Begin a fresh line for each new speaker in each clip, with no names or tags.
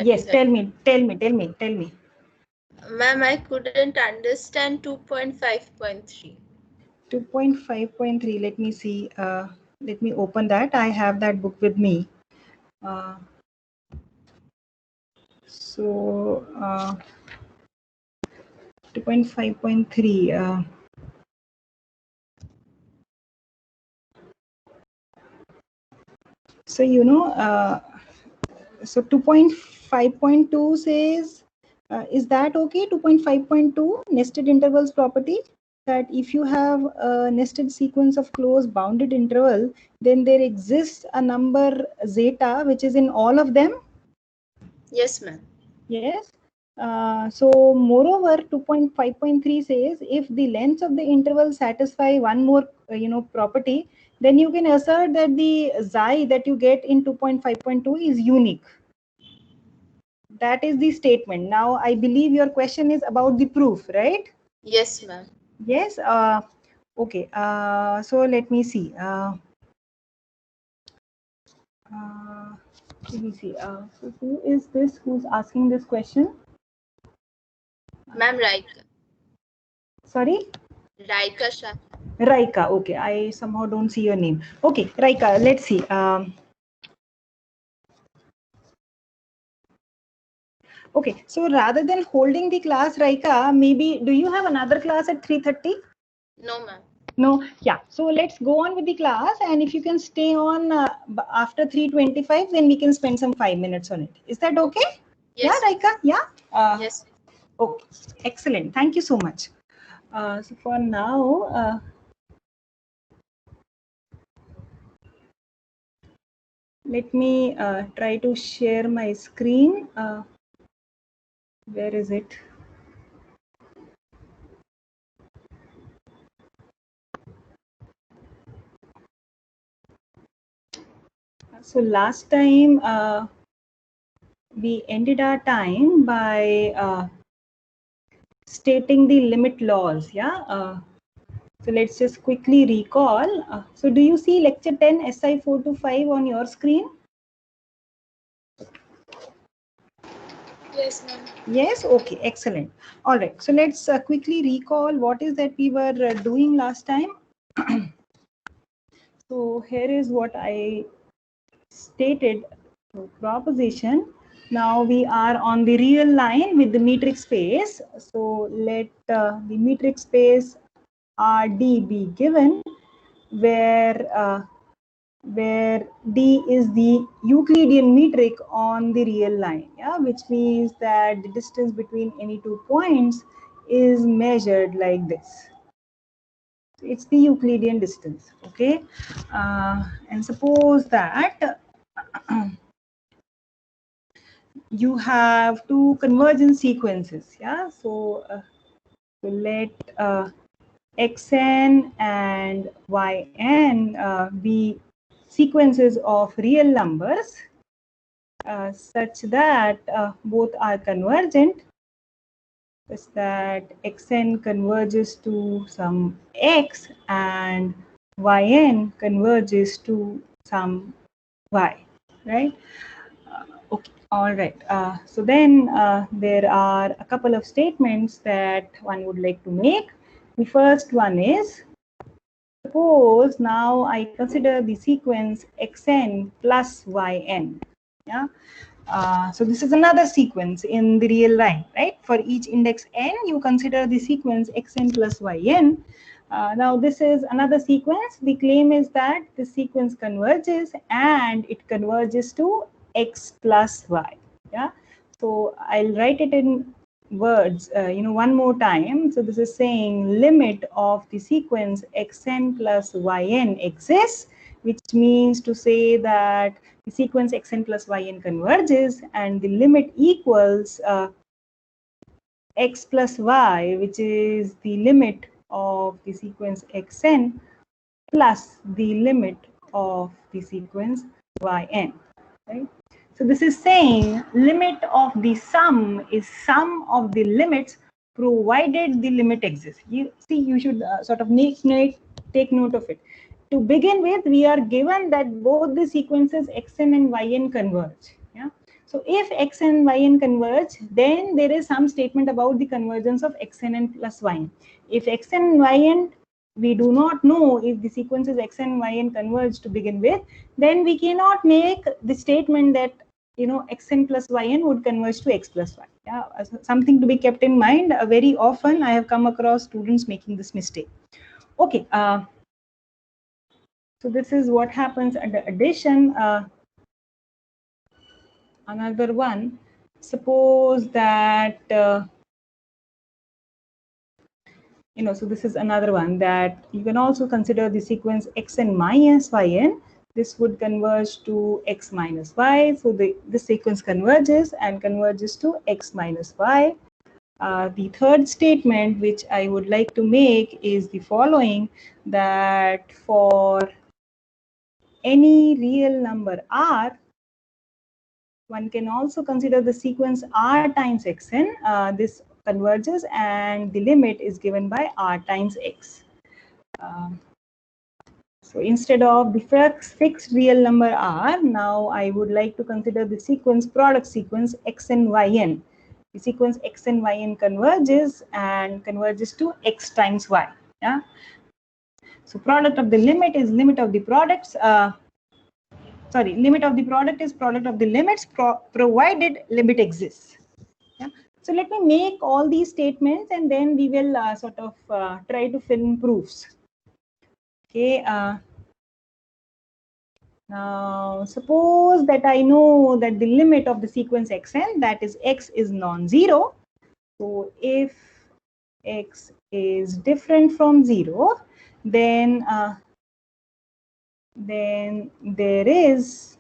Yes, tell me.
Ma'am, I couldn't understand 2.5.3.
2.5.3. Let me see. Let me open that. I have that book with me. So 2.5.3. So so 2.5.2 says, is that okay? 2.5.2 nested intervals property, that if you have a nested sequence of closed bounded interval, then there exists a number zeta which is in all of them.
Yes, ma'am.
Yes. So moreover, 2.5.3 says if the lengths of the interval satisfy one more property, then you can assert that the xi that you get in 2.5.2 is unique. That is the statement. Now I believe your question is about the proof, right?
Yes, ma'am.
Yes. Okay. So let me see. Let me see. So who is this who's asking this question?
Ma'am, Raika.
Sorry?
Raika Shah.
Raika. Okay. I somehow don't see your name. Okay. Raika. Let's see. Okay. So rather than holding the class, Raika, maybe do you have another class at 3:30?
No, ma'am.
No, yeah. So let's go on with the class, and if you can stay on after 3:25, then we can spend some 5 minutes on it. Is that okay?
Yes.
Yeah, Raika. Yeah.
Yes.
Okay. Excellent. Thank you so much. So for now, let me try to share my screen. Where is it? So last time we ended our time by stating the limit laws. Yeah. So let's just quickly recall. So do you see lecture 10 SI 425 on your screen?
Yes, ma'am.
Yes. Okay. Excellent. All right. So let's quickly recall what is that we were doing last time. So here is what I stated. So proposition. Now we are on the real line with the metric space. So let the metric space RD be given, where D is the Euclidean metric on the real line, yeah, which means that the distance between any 2 points is measured like this. It's the Euclidean distance, okay? And suppose that you have two convergence sequences, yeah? So let xn and yn be sequences of real numbers such that both are convergent, such that xn converges to some x and yn converges to some y, right? Okay, all right. So then there are a couple of statements that one would like to make. The first one is, suppose now I consider the sequence xn plus yn. Yeah. So this is another sequence in the real line, right? For each index n, you consider the sequence xn plus yn. Now this is another sequence. The claim is that the sequence converges and it converges to x plus y. Yeah. So I'll write it in words, one more time. So this is saying limit of the sequence xn plus yn exists, which means to say that the sequence xn plus yn converges and the limit equals x plus y, which is the limit of the sequence xn plus the limit of the sequence yn, right? So this is saying limit of the sum is sum of the limits provided the limit exists. You see, you should sort of take note of it. To begin with, we are given that both the sequences xn and yn converge. Yeah. So if xn and yn converge, then there is some statement about the convergence of xn and plus yn. If xn and yn, we do not know if the sequences xn and yn converge to begin with, then we cannot make the statement that xn plus yn would converge to x plus y. Yeah, something to be kept in mind. Very often I have come across students making this mistake. Okay, so this is what happens under addition. Another one, suppose that so this is another one, that you can also consider the sequence xn minus yn. This would converge to x minus y. So this sequence converges and converges to x minus y. The third statement which I would like to make is the following, that for any real number r, one can also consider the sequence r times xn. This converges and the limit is given by r times x. So instead of the fixed real number r, now I would like to consider the sequence, product sequence xn yn. The sequence xn yn converges and converges to x times y. Yeah. So product of the limit is limit of the products. Limit of the product is product of the limits provided limit exists. Yeah. So let me make all these statements and then we will try to fill in proofs. Okay. Now suppose that I know that the limit of the sequence xn, that is x, is non-zero. So if x is different from 0, then there is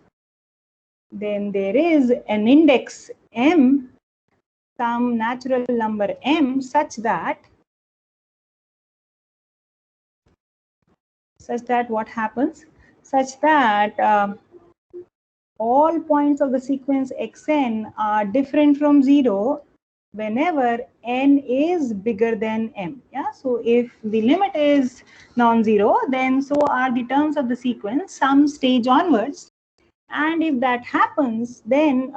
an index m, some natural number m, such that what happens? Such that all points of the sequence xn are different from 0 whenever n is bigger than m. Yeah. So if the limit is non-zero, then so are the terms of the sequence some stage onwards. And if that happens, then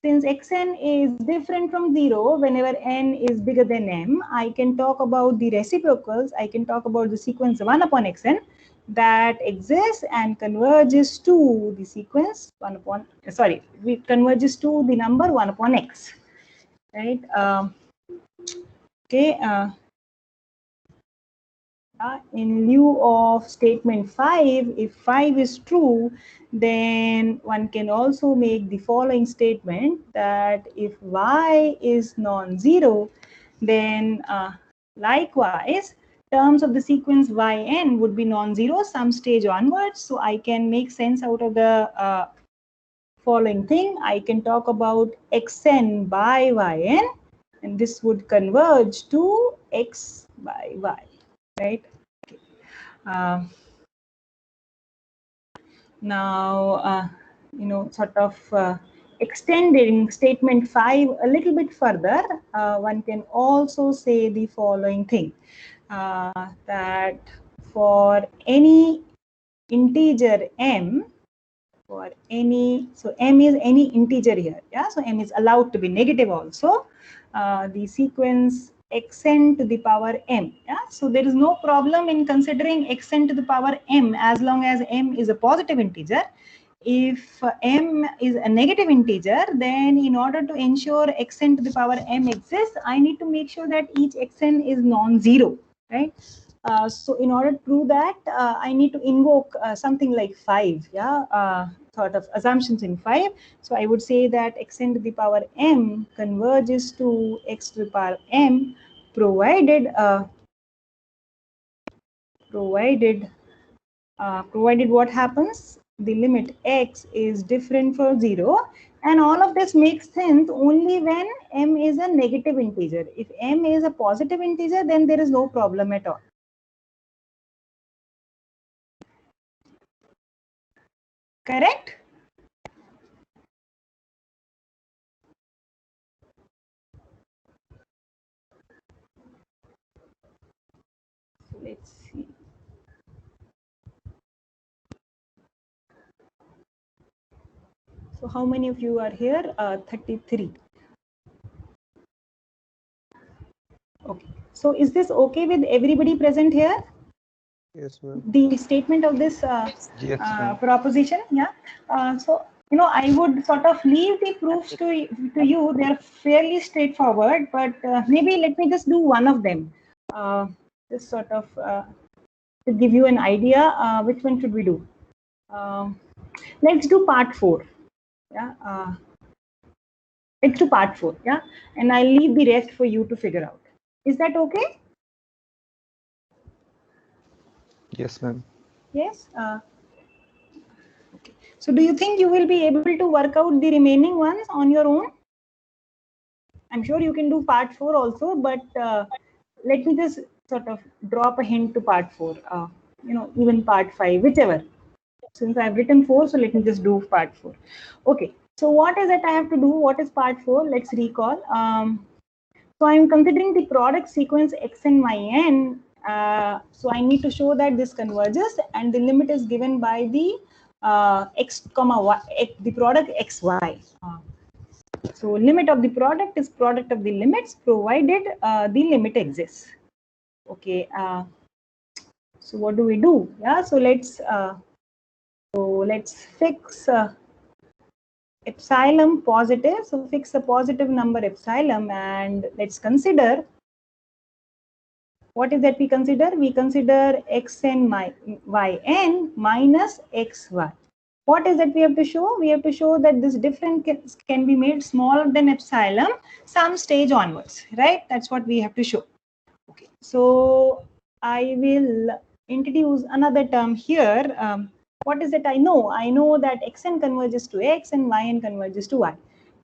since xn is different from 0 whenever n is bigger than m, I can talk about the reciprocals. I can talk about the sequence 1 upon xn that exists and converges to the sequence converges to the number 1 upon x. Right? Okay. In lieu of statement 5, if 5 is true, then one can also make the following statement, that if y is non-zero, then likewise terms of the sequence yn would be non-zero some stage onwards. So I can make sense out of the following thing. I can talk about xn by yn, and this would converge to x by y. Right? Okay. Now, extending statement 5 a little bit further, one can also say the following thing, that for any integer m, so m is any integer here. Yeah, so m is allowed to be negative also. The sequence xn to the power m. Yeah, so there is no problem in considering xn to the power m as long as m is a positive integer. If m is a negative integer, then in order to ensure xn to the power m exists, I need to make sure that each xn is non-zero, right? So in order to prove that, I need to invoke something like 5, yeah, sort of assumptions in 5. So I would say that xn to the power m converges to x to the power m, provided what happens? The limit x is different from 0, and all of this makes sense only when m is a negative integer. If m is a positive integer, then there is no problem at all. Correct? Let's see. So how many of you are here? 33. Okay. So is this okay with everybody present here?
Yes, ma'am.
The statement of this
Yes, ma'am.
proposition, yeah. So I would sort of leave the proofs to you. They're fairly straightforward, but maybe let me just do one of them. Just sort of to give you an idea. Which one should we do? Let's do part 4. Yeah. Let's do part 4. Yeah, and I'll leave the rest for you to figure out. Is that okay?
Yes, ma'am.
Yes. Okay. So do you think you will be able to work out the remaining ones on your own? I'm sure you can do part 4 also, but let me just sort of drop a hint to part 4. Even part 5, whichever. Since I've written 4, so let me just do part 4. Okay. So what is it I have to do? What is part 4? Let's recall. So I'm considering the product sequence x and yn. So I need to show that this converges, and the limit is given by the x comma y, the product xy. So limit of the product is product of the limits, provided the limit exists. Okay. So what do we do? Yeah. So let's fix epsilon positive. So fix a positive number epsilon, and let's consider. What is that we consider? We consider xn yn minus xy. What is that we have to show? We have to show that this difference can be made smaller than epsilon some stage onwards, right? That's what we have to show. Okay. So I will introduce another term here. What is it I know? I know that xn converges to x and yn converges to y.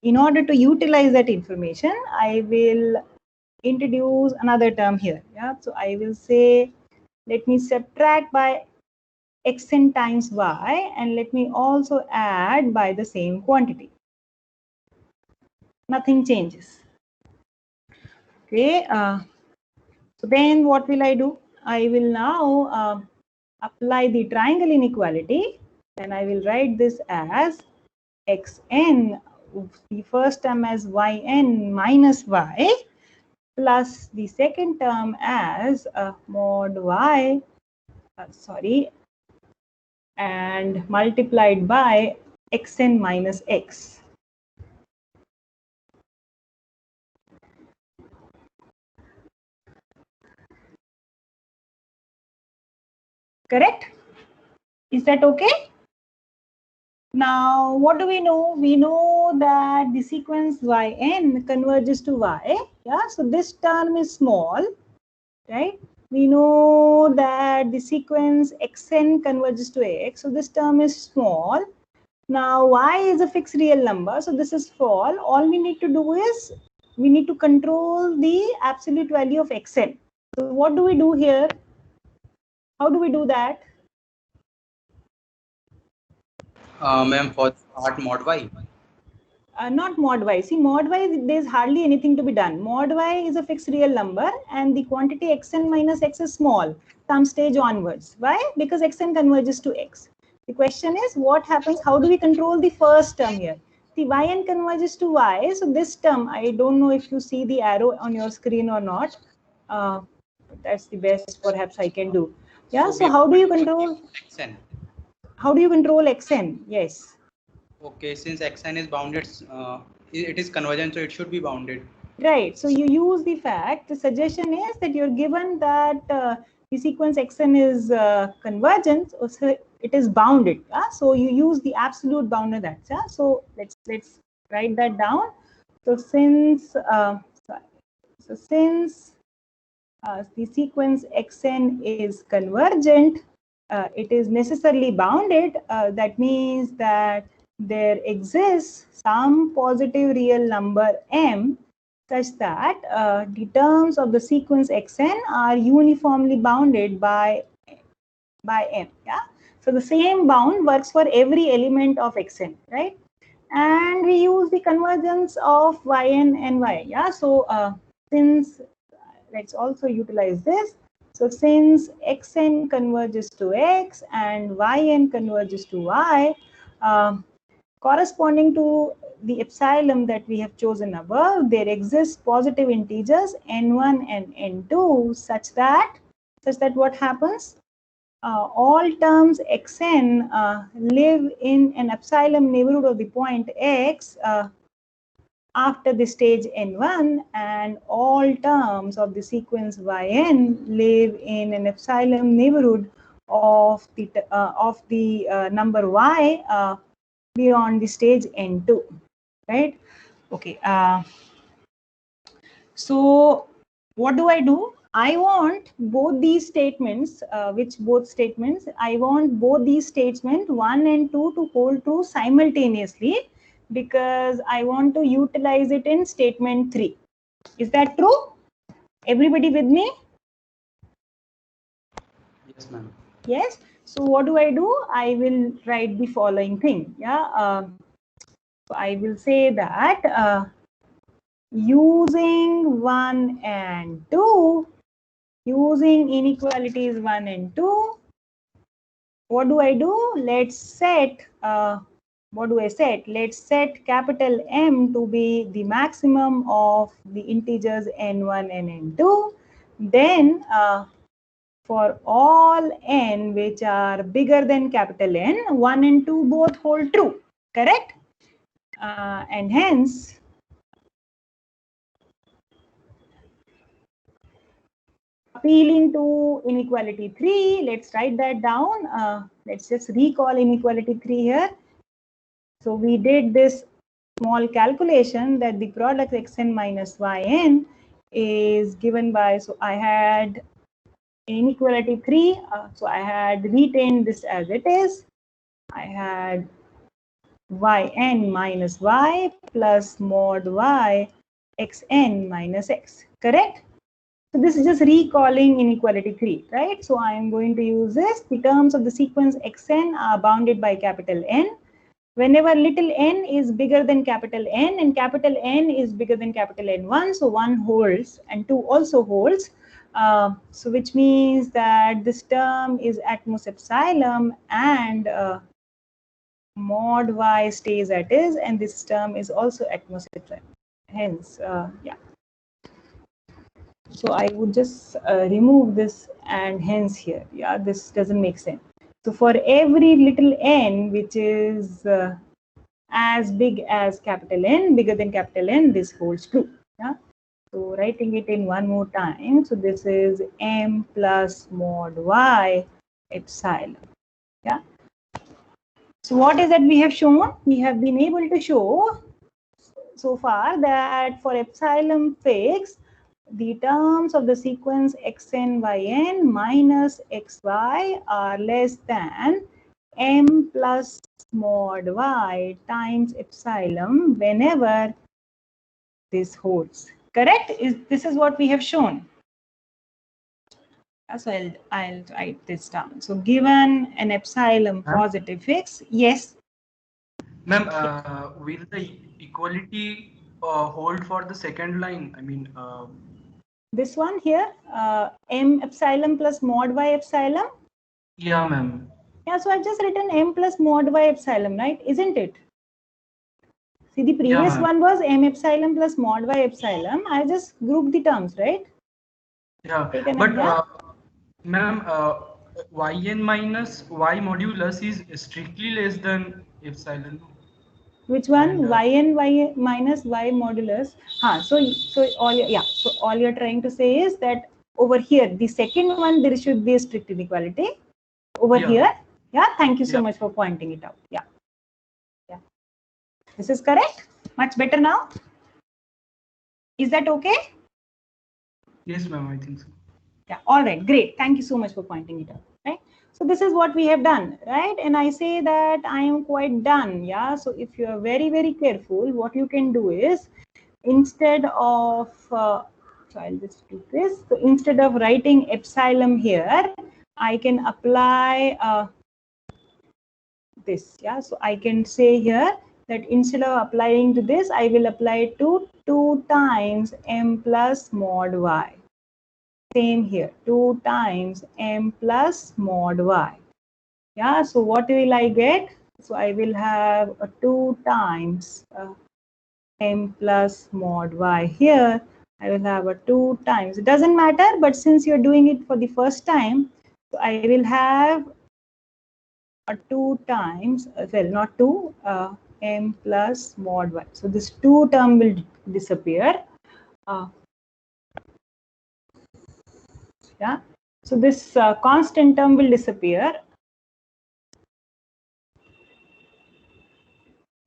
In order to utilize that information, I will introduce another term here. Yeah. So I will say, let me subtract by xn times y, and let me also add by the same quantity. Nothing changes. Okay. So then what will I do? I will now apply the triangle inequality, and I will write this as xn, the first term as yn minus y, plus the second term as mod y, and multiplied by xn minus x. Correct? Is that okay? Now, what do we know? We know that the sequence yn converges to y. Yeah, so this term is small, right? We know that the sequence xn converges to x, so this term is small. Now, y is a fixed real number, so this is small. All we need to do is we need to control the absolute value of xn. So what do we do here? How do we do that?
Ma'am, for part mod y.
Not mod y. See, mod y, there's hardly anything to be done. Mod y is a fixed real number, and the quantity xn minus x is small, some stage onwards. Why? Because xn converges to x. The question is, what happens? How do we control the first term here? The yn converges to y. So this term, I don't know if you see the arrow on your screen or not. That's the best perhaps I can do. Yeah. So how do you control
xn?
How do you control xn? Yes.
Okay, since xn is bounded, it is convergent, so it should be bounded.
Right. So you use the fact. The suggestion is that you're given that the sequence xn is convergent, so it is bounded. Yeah? So you use the absolute bounded. That's yeah. So let's write that down. So since the sequence xn is convergent, it is necessarily bounded. That means that there exists some positive real number m such that the terms of the sequence xn are uniformly bounded by m. Yeah. So the same bound works for every element of xn, right? And we use the convergence of yn and y. Yeah. So since let's also utilize this. So since xn converges to x and yn converges to y, corresponding to the epsilon that we have chosen above, there exist positive integers n1 and n2 such that what happens? All terms xn live in an epsilon neighborhood of the point x after the stage n1, and all terms of the sequence yn live in an epsilon neighborhood of the number y beyond the stage n2, right? Okay. So what do? I want both these statements, I want both these statements 1 and 2 to hold true simultaneously, because I want to utilize it in statement 3. Is that true? Everybody with me?
Yes, ma'am.
Yes. So what do? I will write the following thing. Yeah. So I will say that using 1 and 2, using inequalities 1 and 2, what do? Let's set, what do I set? Let's set capital M to be the maximum of the integers n1 and n2. Then for all n which are bigger than capital N, 1 and 2 both hold true, correct? And hence, appealing to inequality 3, let's write that down. Let's just recall inequality 3 here. So we did this small calculation that the product xn minus yn is given by, so I had inequality 3, so I had retained this as it is. I had yn minus y plus mod y xn minus x, correct? So this is just recalling inequality 3, right? So I am going to use this. The terms of the sequence xn are bounded by capital N. Whenever little n is bigger than capital N and capital N is bigger than capital N1, so 1 holds and 2 also holds. So which means that this term is at most epsilon and mod y stays at is, and this term is also at most epsilon. Hence, yeah. So I would just remove this and hence here. Yeah, this doesn't make sense. So for every little n which is as big as capital N, bigger than capital N, this holds true. Yeah. So writing it in one more time. So this is m plus mod y epsilon. Yeah. So what is that we have shown? We have been able to show so far that for epsilon fixed, the terms of the sequence xn yn minus xy are less than m plus mod y times epsilon whenever this holds. Correct? This is what we have shown. So I'll write this down. So given an epsilon positive fix, yes.
Ma'am, will the equality hold for the second line? I mean,
this one here, m epsilon plus mod y epsilon.
Yeah, ma'am.
Yeah, so I've just written m plus mod y epsilon, right? Isn't it? See, the previous one was m epsilon plus mod y epsilon. I just grouped the terms, right?
Yeah, but ma'am, yn minus y modulus is strictly less than epsilon.
Which one? And, y minus y modulus. So all you're trying to say is that over here, the second one, there should be a strict inequality. Over here, yeah. Thank you so much for pointing it out. Yeah. This is correct. Much better now. Is that okay?
Yes, ma'am. I think so.
Yeah. All right. Great. Thank you so much for pointing it out. Right. So this is what we have done, right? And I say that I am quite done. Yeah. So if you are very, very careful, what you can do is instead of, so I'll just do this. So instead of writing epsilon here, I can apply this. Yeah. So I can say here that instead of applying to this, I will apply to 2 times m plus mod y. Same here, 2 times m plus mod y. Yeah, so what will I get? So I will have a 2 times m plus mod y. Here I will have a 2 times. It doesn't matter, but since you're doing it for the first time, so I will have a 2 times, well, not 2, m plus mod y. So this 2 term will disappear. Yeah. So this constant term will disappear.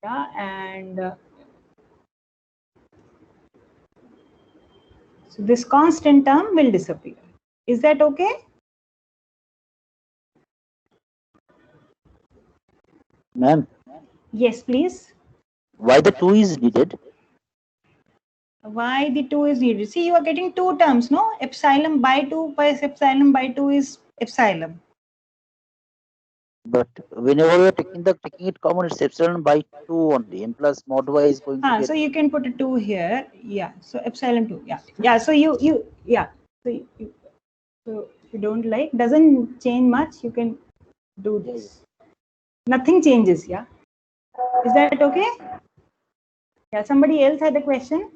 Yeah, and so this constant term will disappear. Is that okay?
Ma'am,
Yes, please.
why the 2 is needed?
Why the 2 is needed? See, you are getting 2 terms, no? Epsilon by 2 plus epsilon by 2 is epsilon.
But whenever we are taking it common, it's epsilon by 2 only. M plus mod y is going to get.
So you can put a 2 here. Yeah. So epsilon 2. Yeah. Yeah. So yeah. So so if you don't like, doesn't change much. You can do this. Nothing changes. Yeah. Is that okay? Yeah. Somebody else had a question.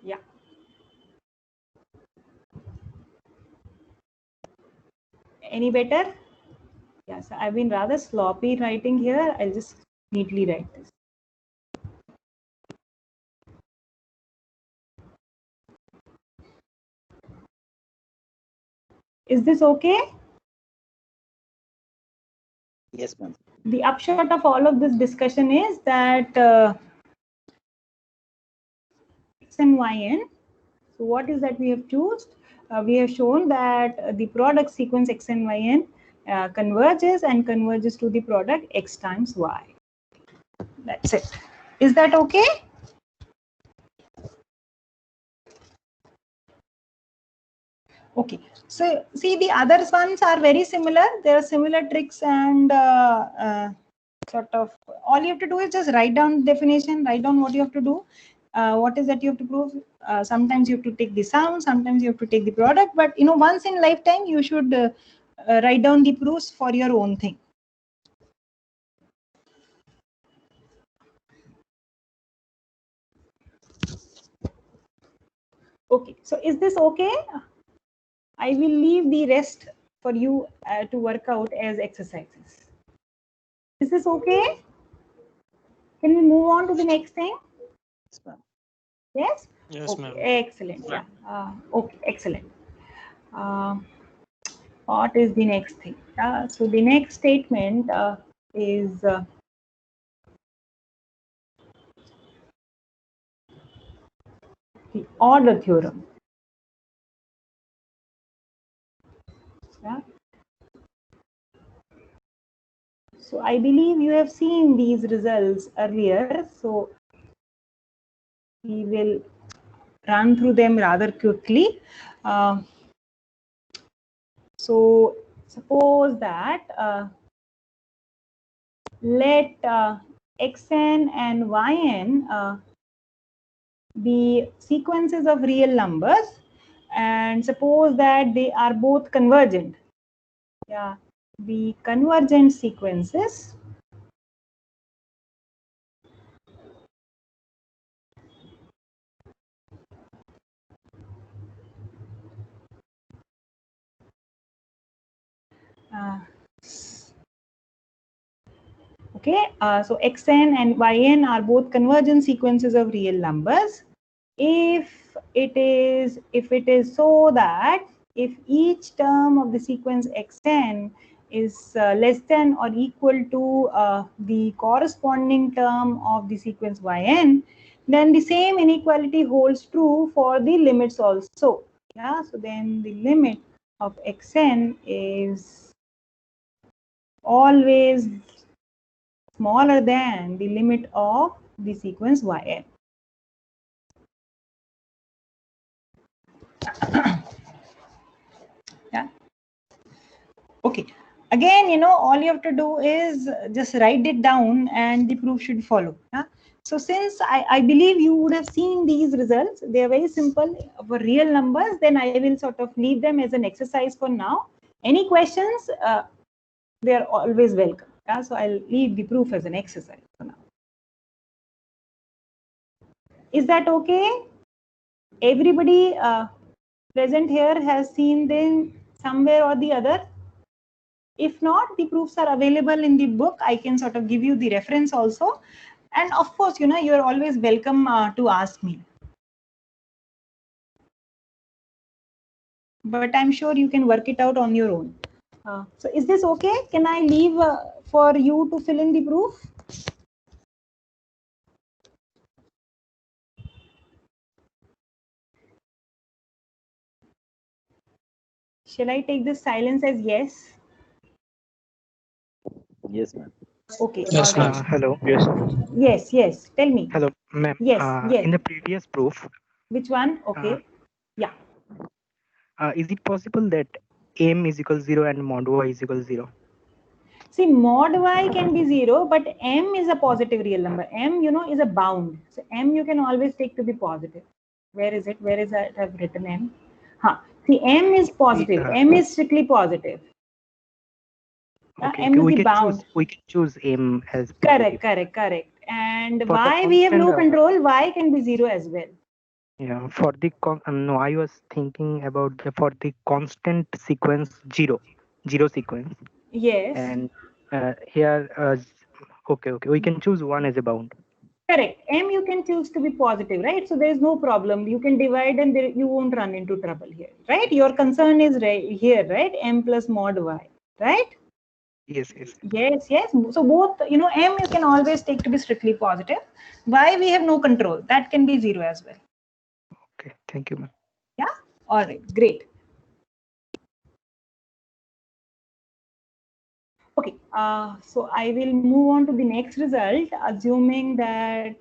Yeah. Any better? Yes, I've been rather sloppy writing here. I'll just neatly write this. Is this okay?
Yes, ma'am.
The upshot of all of this discussion is that x and yn. So what is that we have chosen? We have shown that the product sequence x and yn converges to the product x times y. That's it. Is that okay? Okay. So see, the other ones are very similar. There are similar tricks and sort of all you have to do is just write down definition, write down what you have to do. What is that you have to prove? Sometimes you have to take the sum, sometimes you have to take the product, but once in lifetime you should write down the proofs for your own thing. Okay, so is this okay? I will leave the rest for you to work out as exercises. Is this okay? Can we move on to the next thing?
Yes, ma'am.
Yes?
Yes,
okay.
ma'am.
Excellent. Yeah. Okay, excellent. What is the next thing? So the next statement is the order theorem. Yeah. So I believe you have seen these results earlier. So we will run through them rather quickly. So suppose that let xn and yn be sequences of real numbers, and suppose that they are both convergent. Yeah, the convergent sequences okay, so xn and yn are both convergent sequences of real numbers if it is so that if each term of the sequence xn is less than or equal to the corresponding term of the sequence yn, then the same inequality holds true for the limits also. Yeah, so then the limit of xn is always smaller than the limit of the sequence yn. Yeah. Okay. Again, all you have to do is just write it down and the proof should follow. Yeah? So since I believe you would have seen these results, they are very simple for real numbers, then I will sort of leave them as an exercise for now. Any questions? they are always welcome. Yeah? So I'll leave the proof as an exercise for now. Is that okay? Everybody present here has seen them somewhere or the other. If not, the proofs are available in the book. I can sort of give you the reference also. And of course, you know, you're always welcome to ask me. But I'm sure you can work it out on your own. So is this okay? Can I leave for you to fill in the proof? Shall I take this silence as yes?
Yes, ma'am.
Okay.
Yes,
all right.
ma'am.
Hello.
Yes, yes. Tell me.
Hello, ma'am.
Yes, yes.
In the previous proof,
Which one? Okay. Yeah.
is it possible that m is equal 0 and mod y is equal 0?
See, mod y can be 0, but m is a positive real number. M, you know, is a bound. So m you can always take to be positive. Where is it? Where is it? I've written m. See, m is positive. M is strictly positive.
Okay,
M is
we
the
can
bound.
choose m as
Correct,
positive.
correct. And
For the
y we have no
constant,
control. Y can be 0 as well.
Yeah, for the no, I was thinking about for the constant sequence 0 sequence,
Yes.
and here okay, we can choose one as a bound.
Correct. M you can choose to be positive, right? So there is no problem. You can divide and there, you won't run into trouble here, right? Your concern is here, right? M plus mod y, right?
Yes.
Yes. So both, you know, M you can always take to be strictly positive. Y we have no control. That can be 0 as well.
Okay, thank you, ma'am.
Yeah. All right. Great. Okay. So I will move on to the next result, assuming that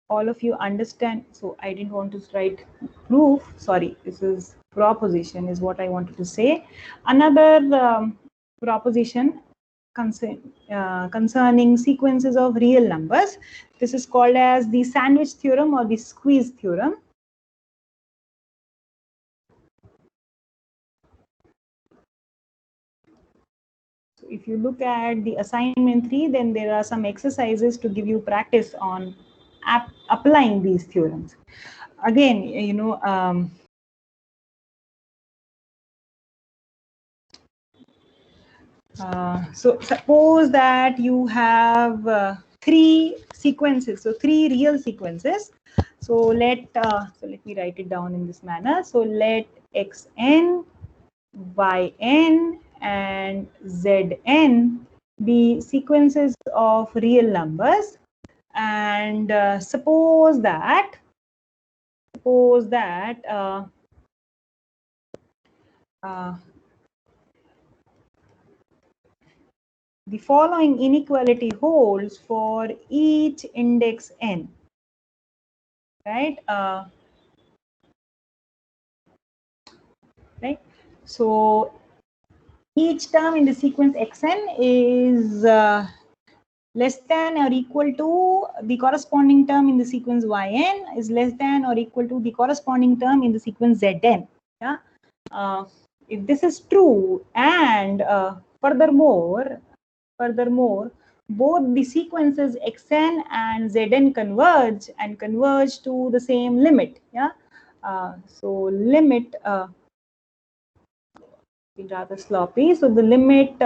all of you understand. So I didn't want to write proof. Sorry, this is proposition is what I wanted to say. Another proposition concerning sequences of real numbers. This is called as the sandwich theorem or the squeeze theorem. So if you look at the assignment 3, then there are some exercises to give you practice on applying these theorems. Again, you know, so suppose that you have 3 sequences, so 3 real sequences. So let me write it down in this manner. So let xn, yn, and zn be sequences of real numbers, and suppose that the following inequality holds for each index n, right? Right. So each term in the sequence xn is less than or equal to the corresponding term in the sequence yn is less than or equal to the corresponding term in the sequence zn. Yeah. If this is true, and furthermore, both the sequences xn and zn converge to the same limit. Yeah. So limit rather sloppy. So the limit.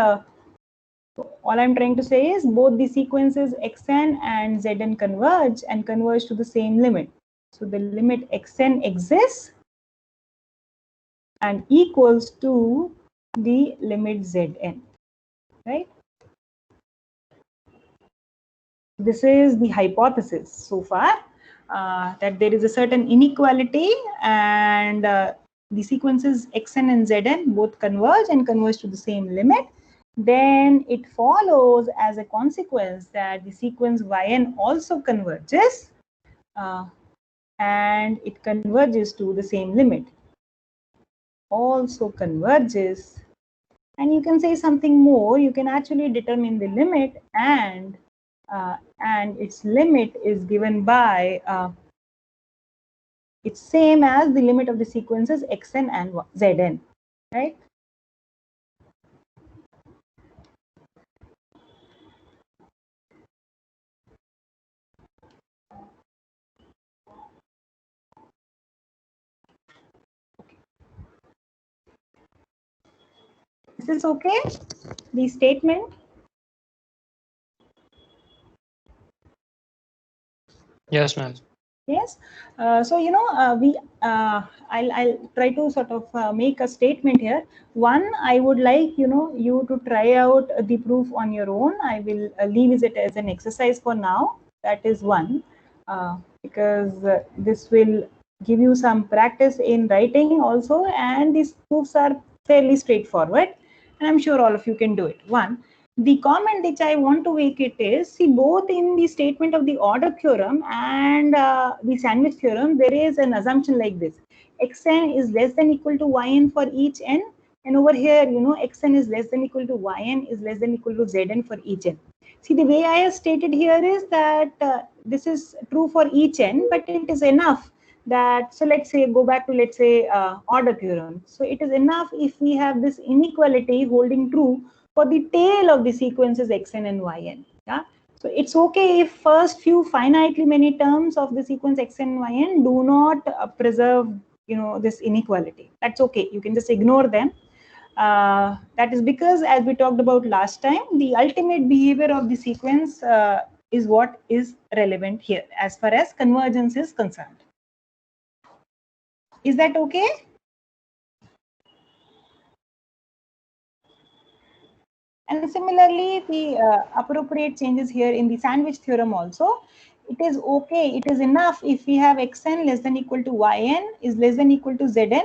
All I'm trying to say is both the sequences xn and zn converge to the same limit. So the limit xn exists and equals to the limit zn, right? This is the hypothesis so far, that there is a certain inequality, and the sequences xn and zn both converge to the same limit. Then it follows as a consequence that the sequence yn also converges, and it converges to the same limit. Also converges, and you can say something more. You can actually determine the limit, and its limit is given by it's same as the limit of the sequences xn and zn, right? Is this okay? The statement?
Yes, ma'am.
Yes. So I'll try to sort of make a statement here. One, I would like you to try out the proof on your own. I will leave it as an exercise for now. That is one, because this will give you some practice in writing also, and these proofs are fairly straightforward, and I'm sure all of you can do it. One. The comment which I want to make it is, see, both in the statement of the order theorem and the sandwich theorem, there is an assumption like this: xn is less than equal to yn for each n, and over here, xn is less than equal to yn is less than equal to zn for each n. See, the way I have stated here is that this is true for each n, but it is enough that, so let's say, go back to, let's say, order theorem. So it is enough if we have this inequality holding true for the tail of the sequences xn and yn. Yeah. So it's okay if first few finitely many terms of the sequence xn and yn do not preserve, this inequality. That's okay. You can just ignore them. That is because, as we talked about last time, the ultimate behavior of the sequence is what is relevant here as far as convergence is concerned. Is that okay? And similarly, the appropriate changes here in the sandwich theorem also. It is okay, it is enough if we have xn less than equal to yn is less than equal to zn,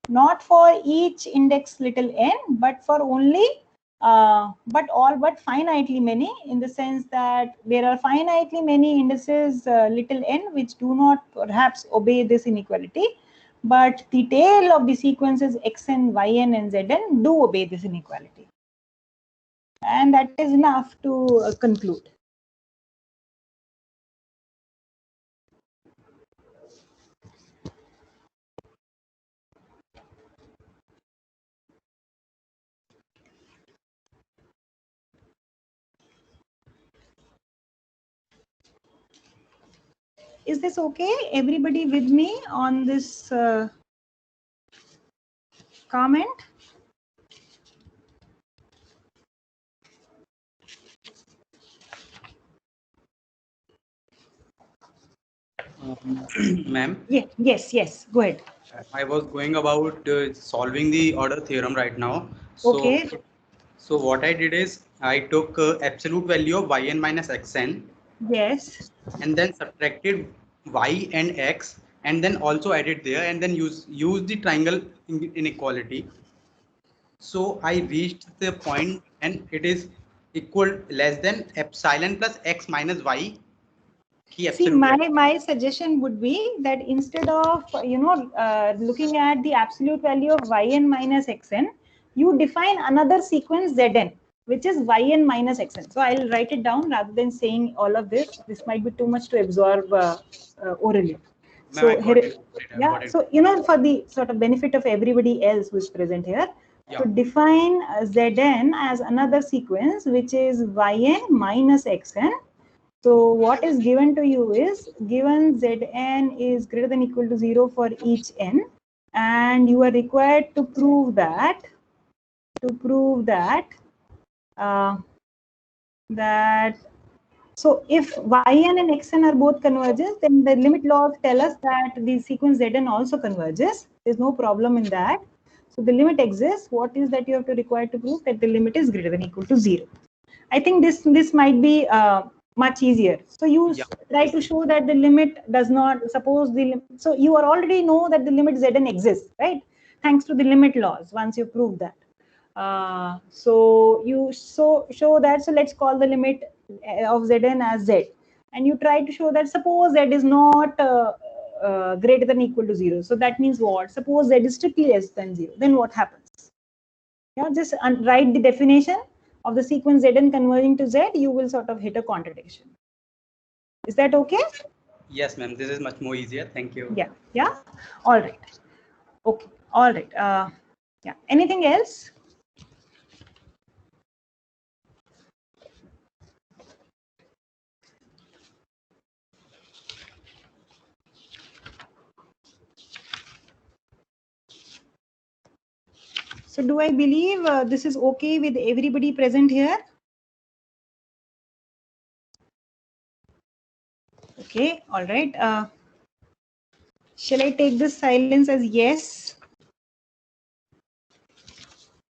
not for each index little n, but for only, but finitely many, in the sense that there are finitely many indices little n which do not perhaps obey this inequality, but the tail of the sequences xn, yn, and zn do obey this inequality. And that is enough to conclude. Is this okay? Everybody with me on this comment?
Ma'am,
Yes. Go ahead.
I was going about solving the order theorem right now. So,
Okay.
So what I did is I took absolute value of yn minus xn
Yes.
and then subtracted y and x and then also added there and then use the triangle inequality. So I reached the point and it is equal less than epsilon plus x minus y.
See, my suggestion would be that instead of looking at the absolute value of yn minus xn, you define another sequence zn, which is yn minus xn. So I'll write it down rather than saying all of this. This might be too much to absorb orally. So here, yeah. So for the sort of benefit of everybody else who is present here, to define zn as another sequence, which is yn minus xn. So what is given to you is, given Zn is greater than equal to 0 for each n, and you are required to prove that, so if yn and xn are both converges, then the limit laws tell us that the sequence Zn also converges. There's no problem in that. So the limit exists. What is that you have to require to prove? That the limit is greater than equal to 0. I think this might be much easier. So you try to show that the limit does not, suppose the, so you are already know that the limit Zn exists, right? Thanks to the limit laws, once you prove that. So you show that, so let's call the limit of Zn as Z. And you try to show that suppose Z is not greater than equal to 0. So that means what? Suppose Z is strictly less than 0. Then what happens? Yeah, just write the definition of the sequence Zn converging to Z, you will sort of hit a contradiction. Is that okay?
Yes, ma'am. This is much more easier. Thank you.
Yeah. All right. Okay. All right. Yeah. Anything else? So do I believe this is okay with everybody present here? Okay, all right. Shall I take this silence as yes?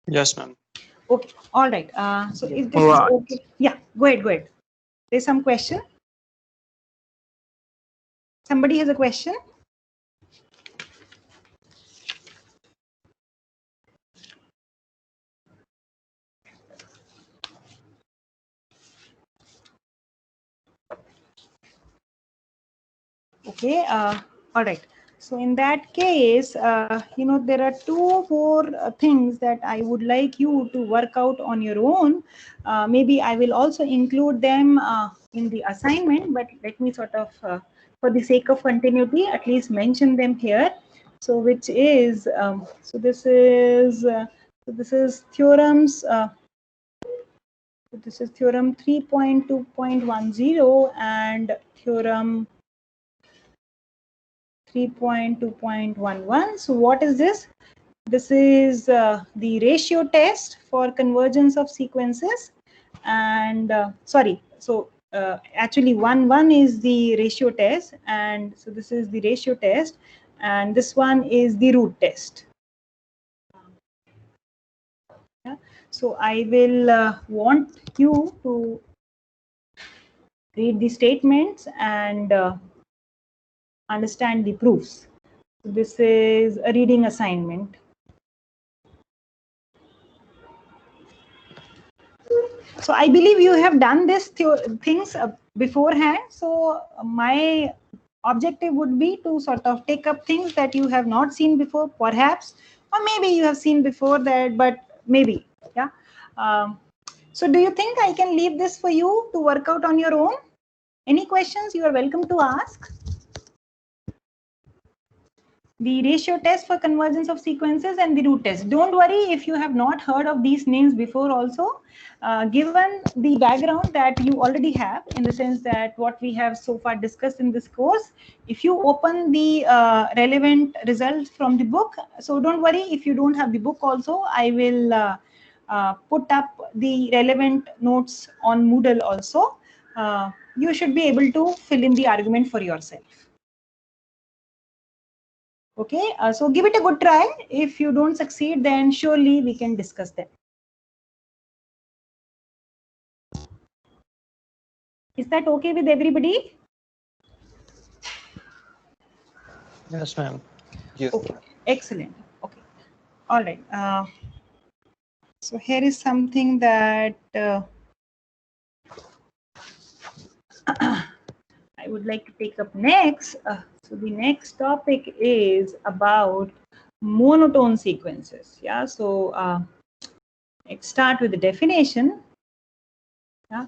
Yes, ma'am.
Okay, all right. So if this is
Right.
okay, yeah, go ahead, go ahead. There's some question? Somebody has a question? Okay, all right. So in that case, you know, there are 2 more things that I would like you to work out on your own. Maybe I will also include them in the assignment, but let me sort of, for the sake of continuity, at least mention them here. So which is, so this is theorems. So this is theorem 3.2.10 and theorem 3.2.11. So what is this? This is the ratio test for convergence of sequences. And sorry, so actually 1 is the ratio test, and so this is the ratio test, and this one is the root test. Yeah. So I will want you to read the statements and understand the proofs. So this is a reading assignment. So I believe you have done this things beforehand. So my objective would be to sort of take up things that you have not seen before, perhaps, or maybe you have seen before that, but maybe, yeah. So do you think I can leave this for you to work out on your own? Any questions you are welcome to ask. The ratio test for convergence of sequences and the root test. Don't worry if you have not heard of these names before also. Given the background that you already have, in the sense that what we have so far discussed in this course, if you open the relevant results from the book, so don't worry if you don't have the book also, I will put up the relevant notes on Moodle also. You should be able to fill in the argument for yourself. Okay, so give it a good try. If you don't succeed, then surely we can discuss that. Is that okay with everybody?
Yes, ma'am.
Yes.
Okay, excellent. Okay, all right. So here is something that I would like to take up next. So the next topic is about monotone sequences. Yeah, so let's start with the definition. Yeah.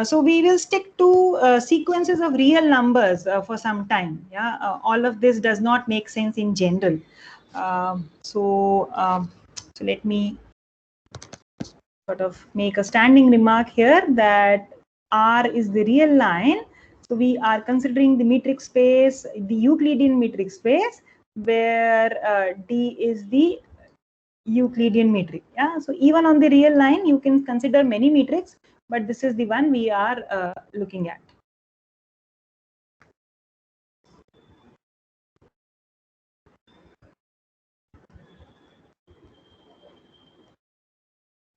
So we will stick to sequences of real numbers for some time. Yeah, all of this does not make sense in general. So let me sort of make a standing remark here that R is the real line. So we are considering the metric space, the Euclidean metric space, where D is the Euclidean metric. Yeah, so even on the real line, you can consider many metrics, but this is the one we are looking at.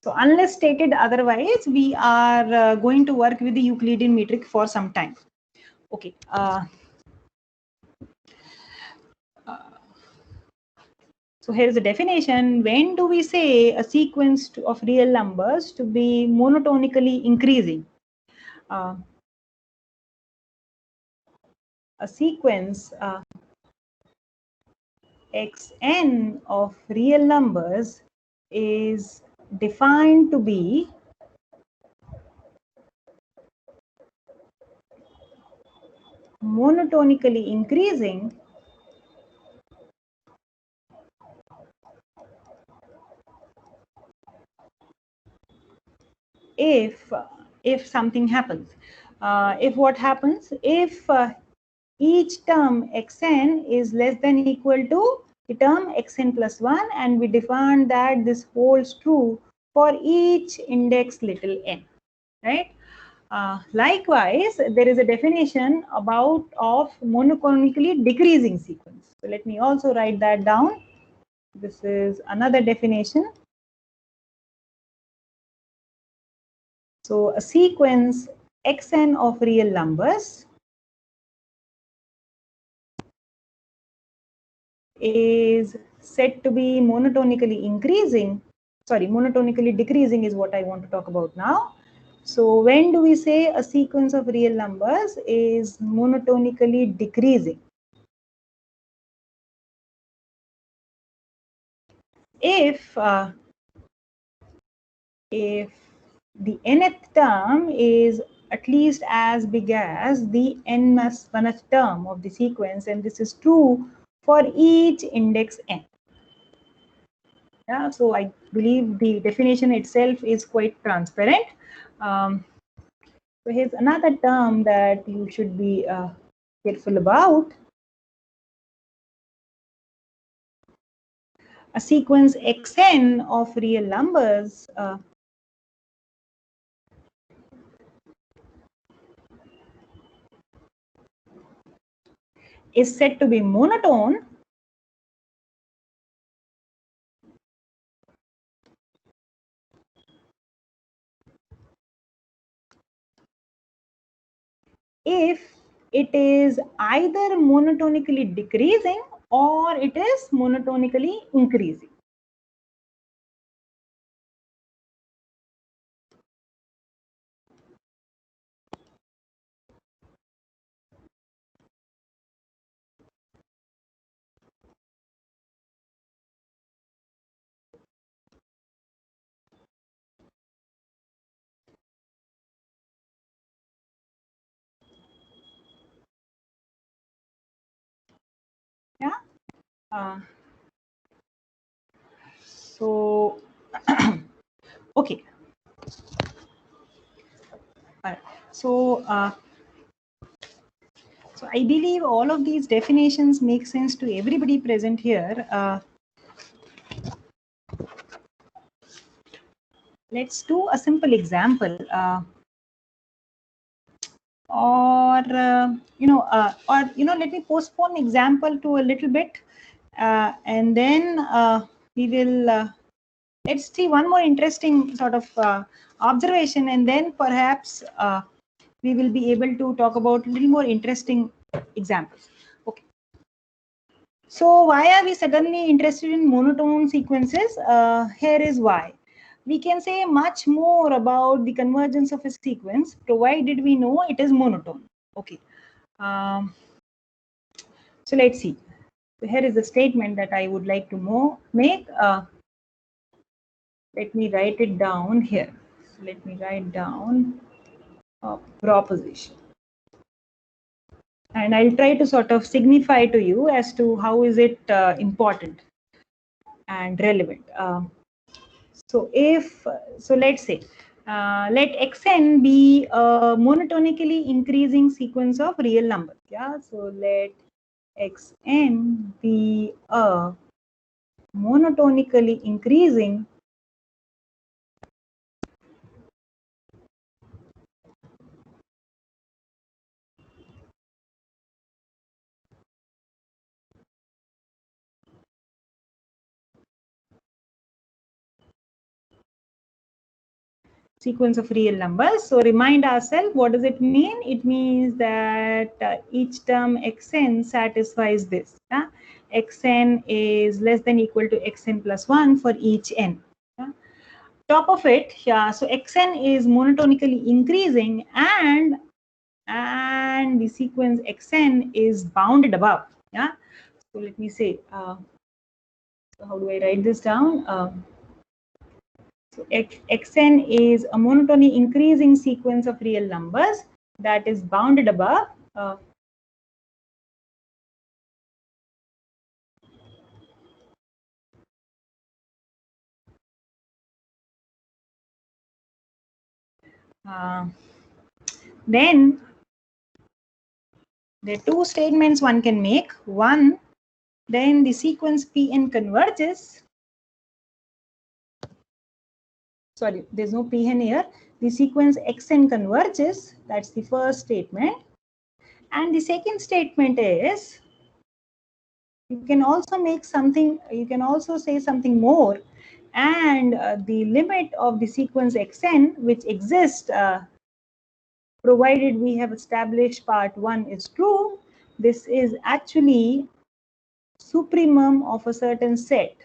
So unless stated otherwise, we are going to work with the Euclidean metric for some time. Okay. So here is the definition. When do we say a sequence of real numbers to be monotonically increasing? A sequence xn of real numbers is defined to be monotonically increasing if something happens. If what happens? If each term xn is less than equal to the term xn plus 1, and we defined that this holds true for each index little n, right? Likewise, there is a definition about of monotonically decreasing sequence. So let me also write that down. This is another definition. So a sequence xn of real numbers is said to be monotonically increasing. Sorry, monotonically decreasing is what I want to talk about now. So when do we say a sequence of real numbers is monotonically decreasing? If the nth term is at least as big as the n minus 1th term of the sequence, and this is true for each index n. Yeah, so I believe the definition itself is quite transparent. So here's another term that you should be careful about. A sequence xn of real numbers is said to be monotone if it is either monotonically decreasing or it is monotonically increasing. Yeah. So, okay. All right. So, so I believe all of these definitions make sense to everybody present here. Let's do a simple example, or let me postpone example to a little bit, and then we will. Let's see one more interesting sort of observation, and then perhaps we will be able to talk about a little more interesting examples. Okay. So why are we suddenly interested in monotone sequences? Here is why. We can say much more about the convergence of a sequence provided we know it is monotone. Okay. So let's see. So here is a statement that I would like to make. Let me write it down here. So let me write down a proposition. And I'll try to sort of signify to you as to how is it important and relevant. So let's say, let xn be a monotonically increasing sequence of real numbers. Yeah, so let xn be a monotonically increasing sequence of real numbers. So remind ourselves, what does it mean? It means that each term xn satisfies this. Xn is less than equal to xn plus 1 for each n. Top of it, yeah, so xn is monotonically increasing, and the sequence xn is bounded above. Yeah, so let me say, so how do I write this down? So xn is a monotony increasing sequence of real numbers that is bounded above then there are two statements one can make. One, then the sequence Pn converges. Sorry, there's no Pn here. The sequence Xn converges. That's the first statement. And the second statement is, you can also make something, you can also say something more. And the limit of the sequence Xn, which exists provided we have established part 1 is true, this is actually supremum of a certain set.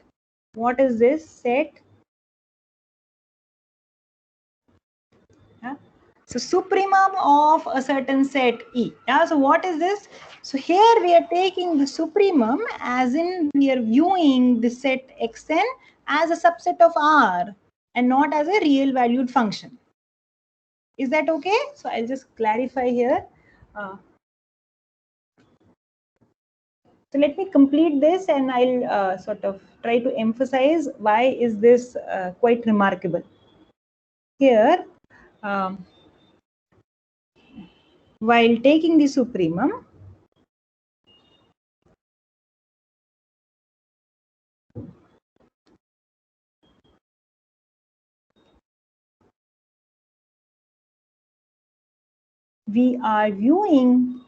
What is this set? Yeah. So supremum of a certain set E. Yeah. So what is this? So here we are taking the supremum as in we are viewing the set Xn as a subset of R and not as a real valued function. Is that okay? So I'll just clarify here. So let me complete this and I'll sort of try to emphasize why is this quite remarkable. Here, while taking the supremum, we are viewing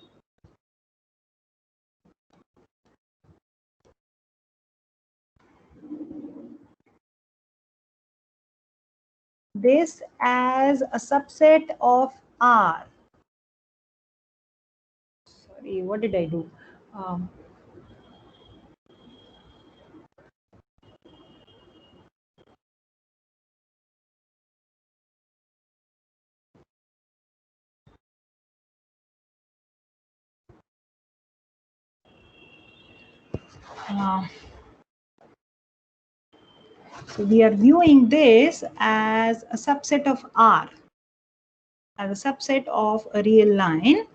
this as a subset of R. Sorry, what did I do? So we are viewing this as a subset of R, as a subset of a real line,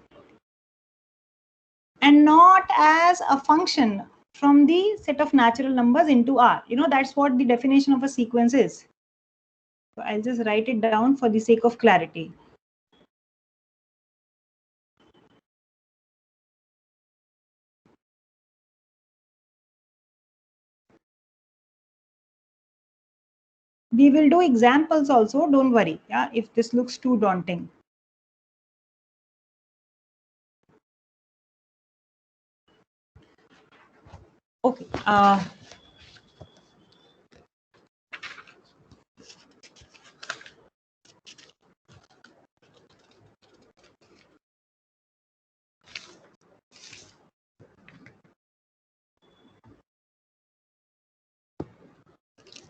and not as a function from the set of natural numbers into R. You know, that's what the definition of a sequence is. So I'll just write it down for the sake of clarity. We will do examples also, don't worry, yeah, if this looks too daunting. Okay.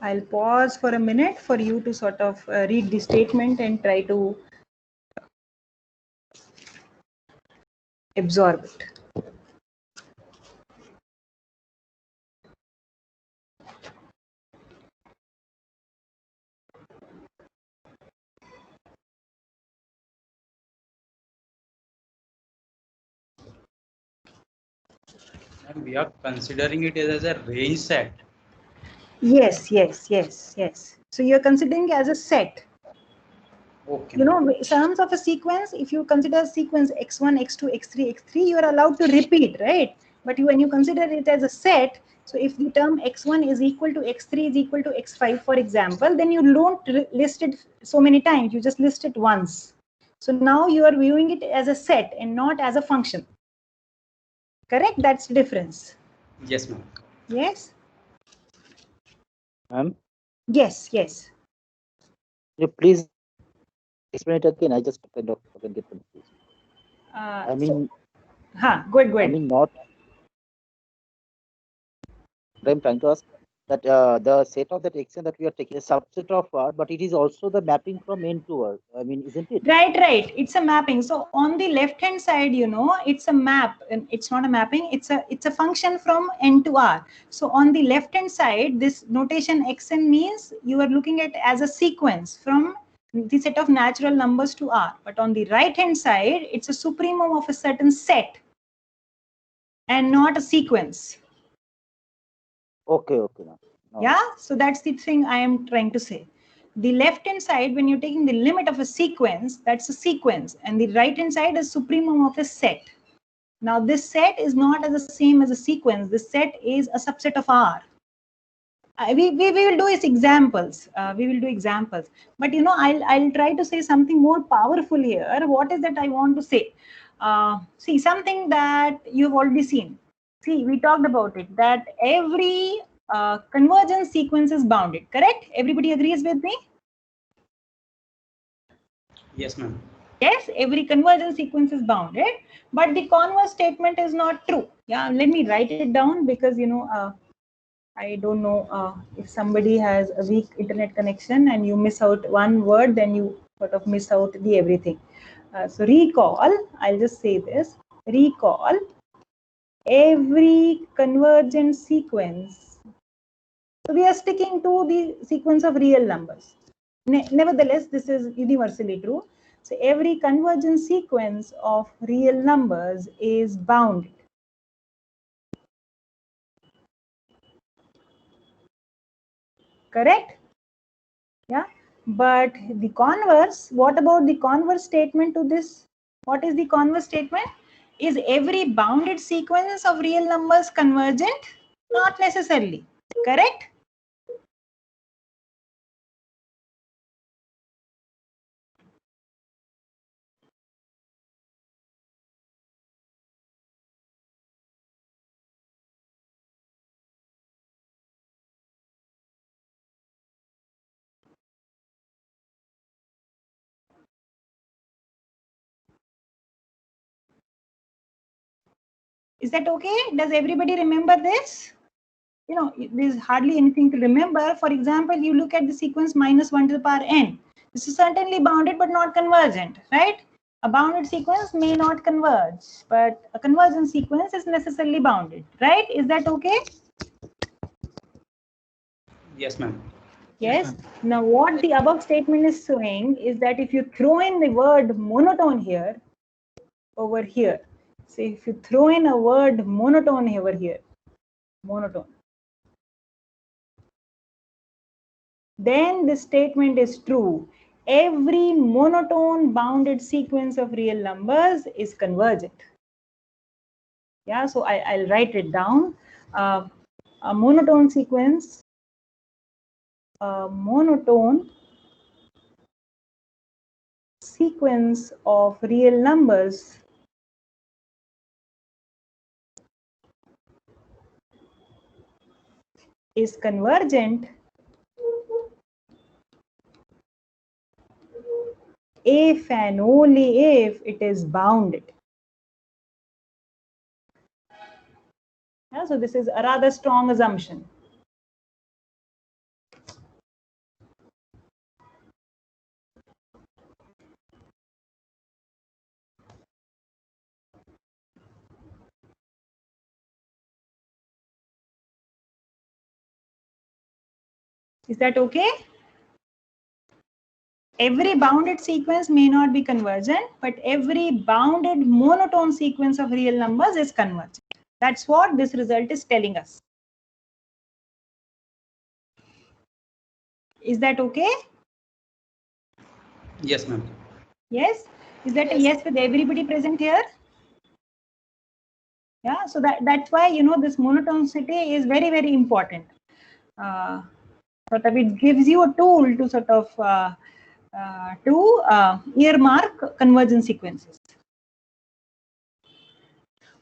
I'll pause for a minute for you to sort of read the statement and try to absorb it.
And we are considering it as a range set.
Yes. So you're considering it as a set.
Okay.
You know, terms of a sequence, if you consider sequence x1, x2, x3, x3, you are allowed to repeat, right? But when you consider it as a set, so if the term x1 is equal to x3 is equal to x5, for example, then you don't list it so many times, you just list it once. So now you are viewing it as a set and not as a function. Correct? That's the difference.
Yes, ma'am.
Yes?
Ma'am,
Yes.
you please explain it again. I just kind of get confused. I mean,
go ahead.
I mean, not. I'm trying to ask that the set of that Xn that we are taking a subset of R, but it is also the mapping from N to R. I mean, isn't it?
Right. It's a mapping. So on the left hand side, you know, it's a map, and it's not a mapping. It's a function from N to R. So on the left hand side, this notation Xn means you are looking at as a sequence from the set of natural numbers to R. But on the right hand side, it's a supremum of a certain set and not a sequence.
Okay. No.
Yeah, so that's the thing I am trying to say. The left hand side, when you're taking the limit of a sequence, that's a sequence, and the right hand side is supremum of a set. Now this set is not as the same as a sequence. This set is a subset of R. We will do is examples. We will do examples. But you know, I'll try to say something more powerful here. What is that I want to say? See, something that you've already seen. See, we talked about it, that every convergence sequence is bounded, correct? Everybody agrees with me?
Yes, ma'am.
Yes, every convergence sequence is bounded, but the converse statement is not true. Yeah, let me write it down because, you know, I don't know if somebody has a weak internet connection and you miss out one word, then you sort of miss out the everything. So recall, I'll just say this, recall every convergent sequence. So we are sticking to the sequence of real numbers. Nevertheless, this is universally true. So every convergent sequence of real numbers is bounded. Correct? Yeah. But the converse, what about the converse statement to this? What is the converse statement? Is every bounded sequence of real numbers convergent? Not necessarily. Correct? Is that okay? Does everybody remember this? You know, there's hardly anything to remember. For example, you look at the sequence -1 to the power n. This is certainly bounded but not convergent, right? A bounded sequence may not converge, but a convergent sequence is necessarily bounded, right? Is that okay?
Yes, ma'am.
Yes. Now, what the above statement is showing is that if you throw in the word monotone here, over here, so if you throw in a word monotone over here, monotone, then this statement is true. Every monotone bounded sequence of real numbers is convergent. Yeah, so I'll write it down. A monotone sequence, a monotone sequence of real numbers is convergent if and only if it is bounded. Yeah, so this is a rather strong assumption. Is that okay? Every bounded sequence may not be convergent, but every bounded monotone sequence of real numbers is convergent. That's what this result is telling us. Is that okay?
Yes, ma'am.
Yes? Is that a yes with everybody present here? Yeah, so that's why, you know, this monotonicity is very, very important. Sort of it gives you a tool to sort of earmark convergent sequences.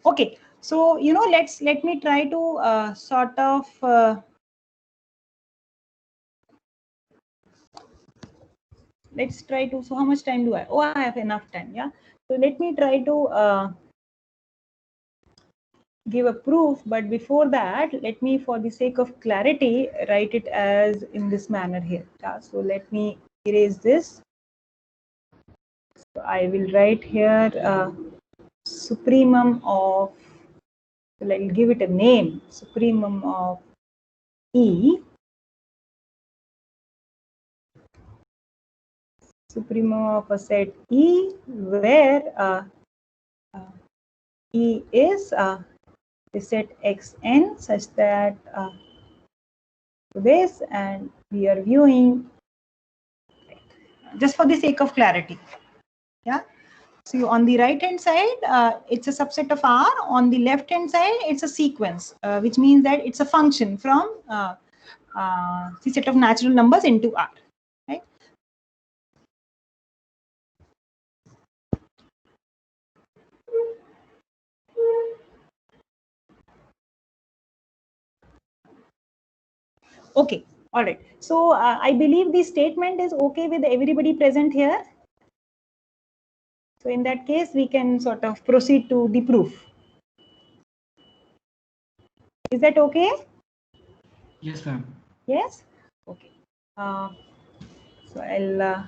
Okay, so you know, let me try to sort of let's try to. So how much time do I? Oh, I have enough time. Yeah. So let me try to give a proof, but before that, let me, for the sake of clarity, write it as in this manner here. Yeah? So let me erase this. So I will write here supremum of, so I'll give it a name, supremum of E, supremum of a set E, where E is the set Xn such that this, and we are viewing just for the sake of clarity. Yeah. So on the right hand side, it's a subset of R. On the left hand side, it's a sequence, which means that it's a function from the set of natural numbers into R. Right? Okay. All right. So I believe the statement is okay with everybody present here. So in that case, we can sort of proceed to the proof. Is that okay?
Yes, ma'am.
Yes. Okay. So I'll.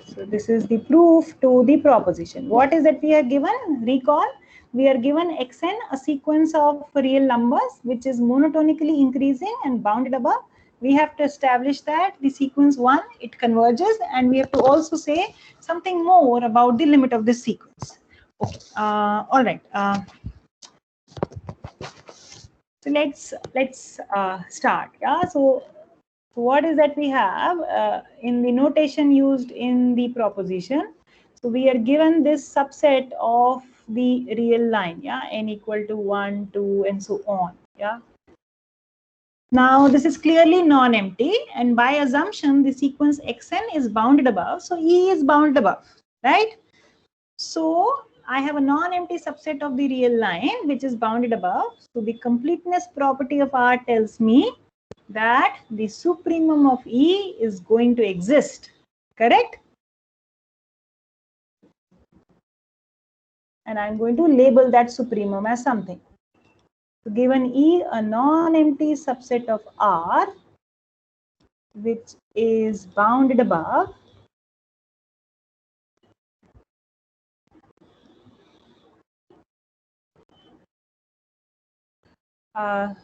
So this is the proof to the proposition. What is that we are given? Recall. We are given xn, a sequence of real numbers which is monotonically increasing and bounded above. We have to establish that the sequence 1, it converges, and we have to also say something more about the limit of this sequence. Okay. All right. So let's start. Yeah. So what is that we have in the notation used in the proposition? So we are given this subset of the real line, yeah, n equal to 1, 2, and so on, yeah. Now this is clearly non-empty, and by assumption the sequence xn is bounded above, so E is bounded above, right? So I have a non-empty subset of the real line which is bounded above. So the completeness property of R tells me that the supremum of E is going to exist, correct? And I'm going to label that supremum as something. So given E, a non-empty subset of R which is bounded above,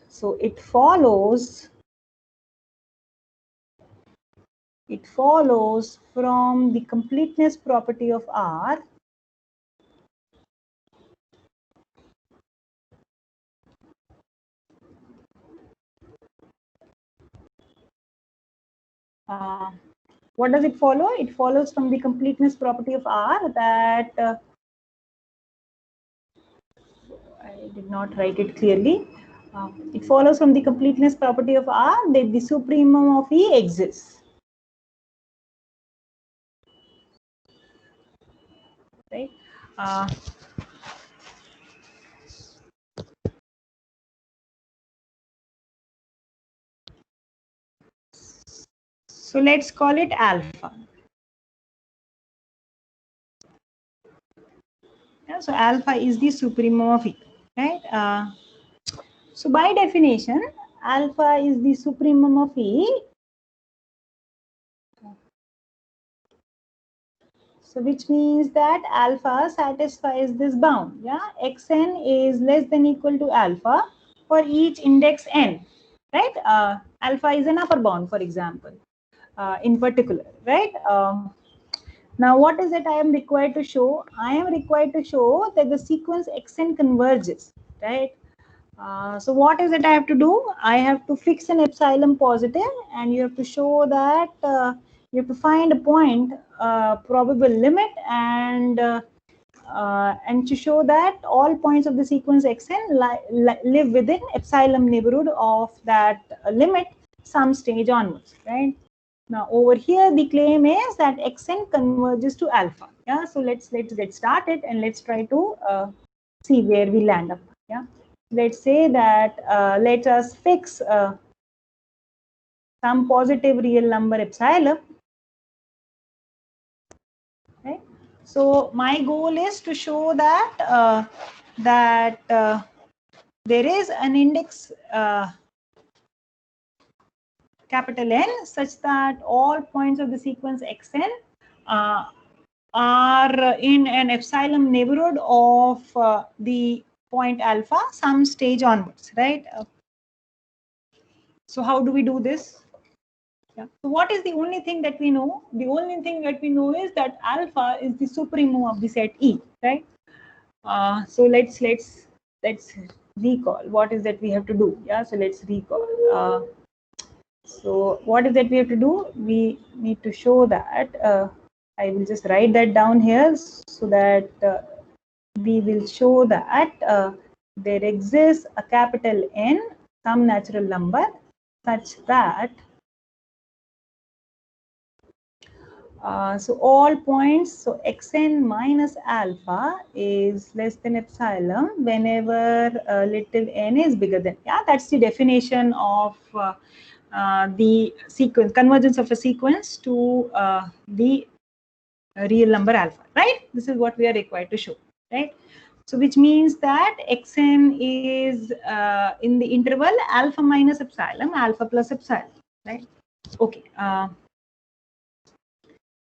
so it follows from the completeness property of R what does it follow? It follows from the completeness property of R that I did not write it clearly. It follows from the completeness property of R that the supremum of E exists. Right? So let's call it alpha. Yeah, so alpha is the supremum of E, right? So by definition, alpha is the supremum of E. So which means that alpha satisfies this bound. Yeah, xn is less than equal to alpha for each index n, right? Alpha is an upper bound, for example, in particular, right? Now, what is it I am required to show? I am required to show that the sequence xn converges, right? So what is it I have to do? I have to fix an epsilon positive, and you have to show that you have to find a point, probable limit, and to show that all points of the sequence xn live within epsilon neighborhood of that limit some stage onwards, right? Now over here the claim is that xn converges to alpha. Yeah, so let's get started and let's try to see where we land up. Yeah, let's say that let us fix some positive real number epsilon. Okay, so my goal is to show that there is an index capital N such that all points of the sequence xn are in an epsilon neighborhood of the point alpha some stage onwards, right? So how do we do this? Yeah. So what is the only thing that we know? The only thing that we know is that alpha is the supremum of the set E, right? So let's recall what is that we have to do. Yeah, so let's recall. So what is that we have to do? We need to show that I will just write that down here so that we will show that there exists a capital N, some natural number, such that so all points, so xn minus alpha is less than epsilon whenever little n is bigger than. Yeah, that's the definition of the sequence, convergence of a sequence to the real number alpha, right? This is what we are required to show, right? So which means that xn is in the interval alpha minus epsilon, alpha plus epsilon, right? Okay.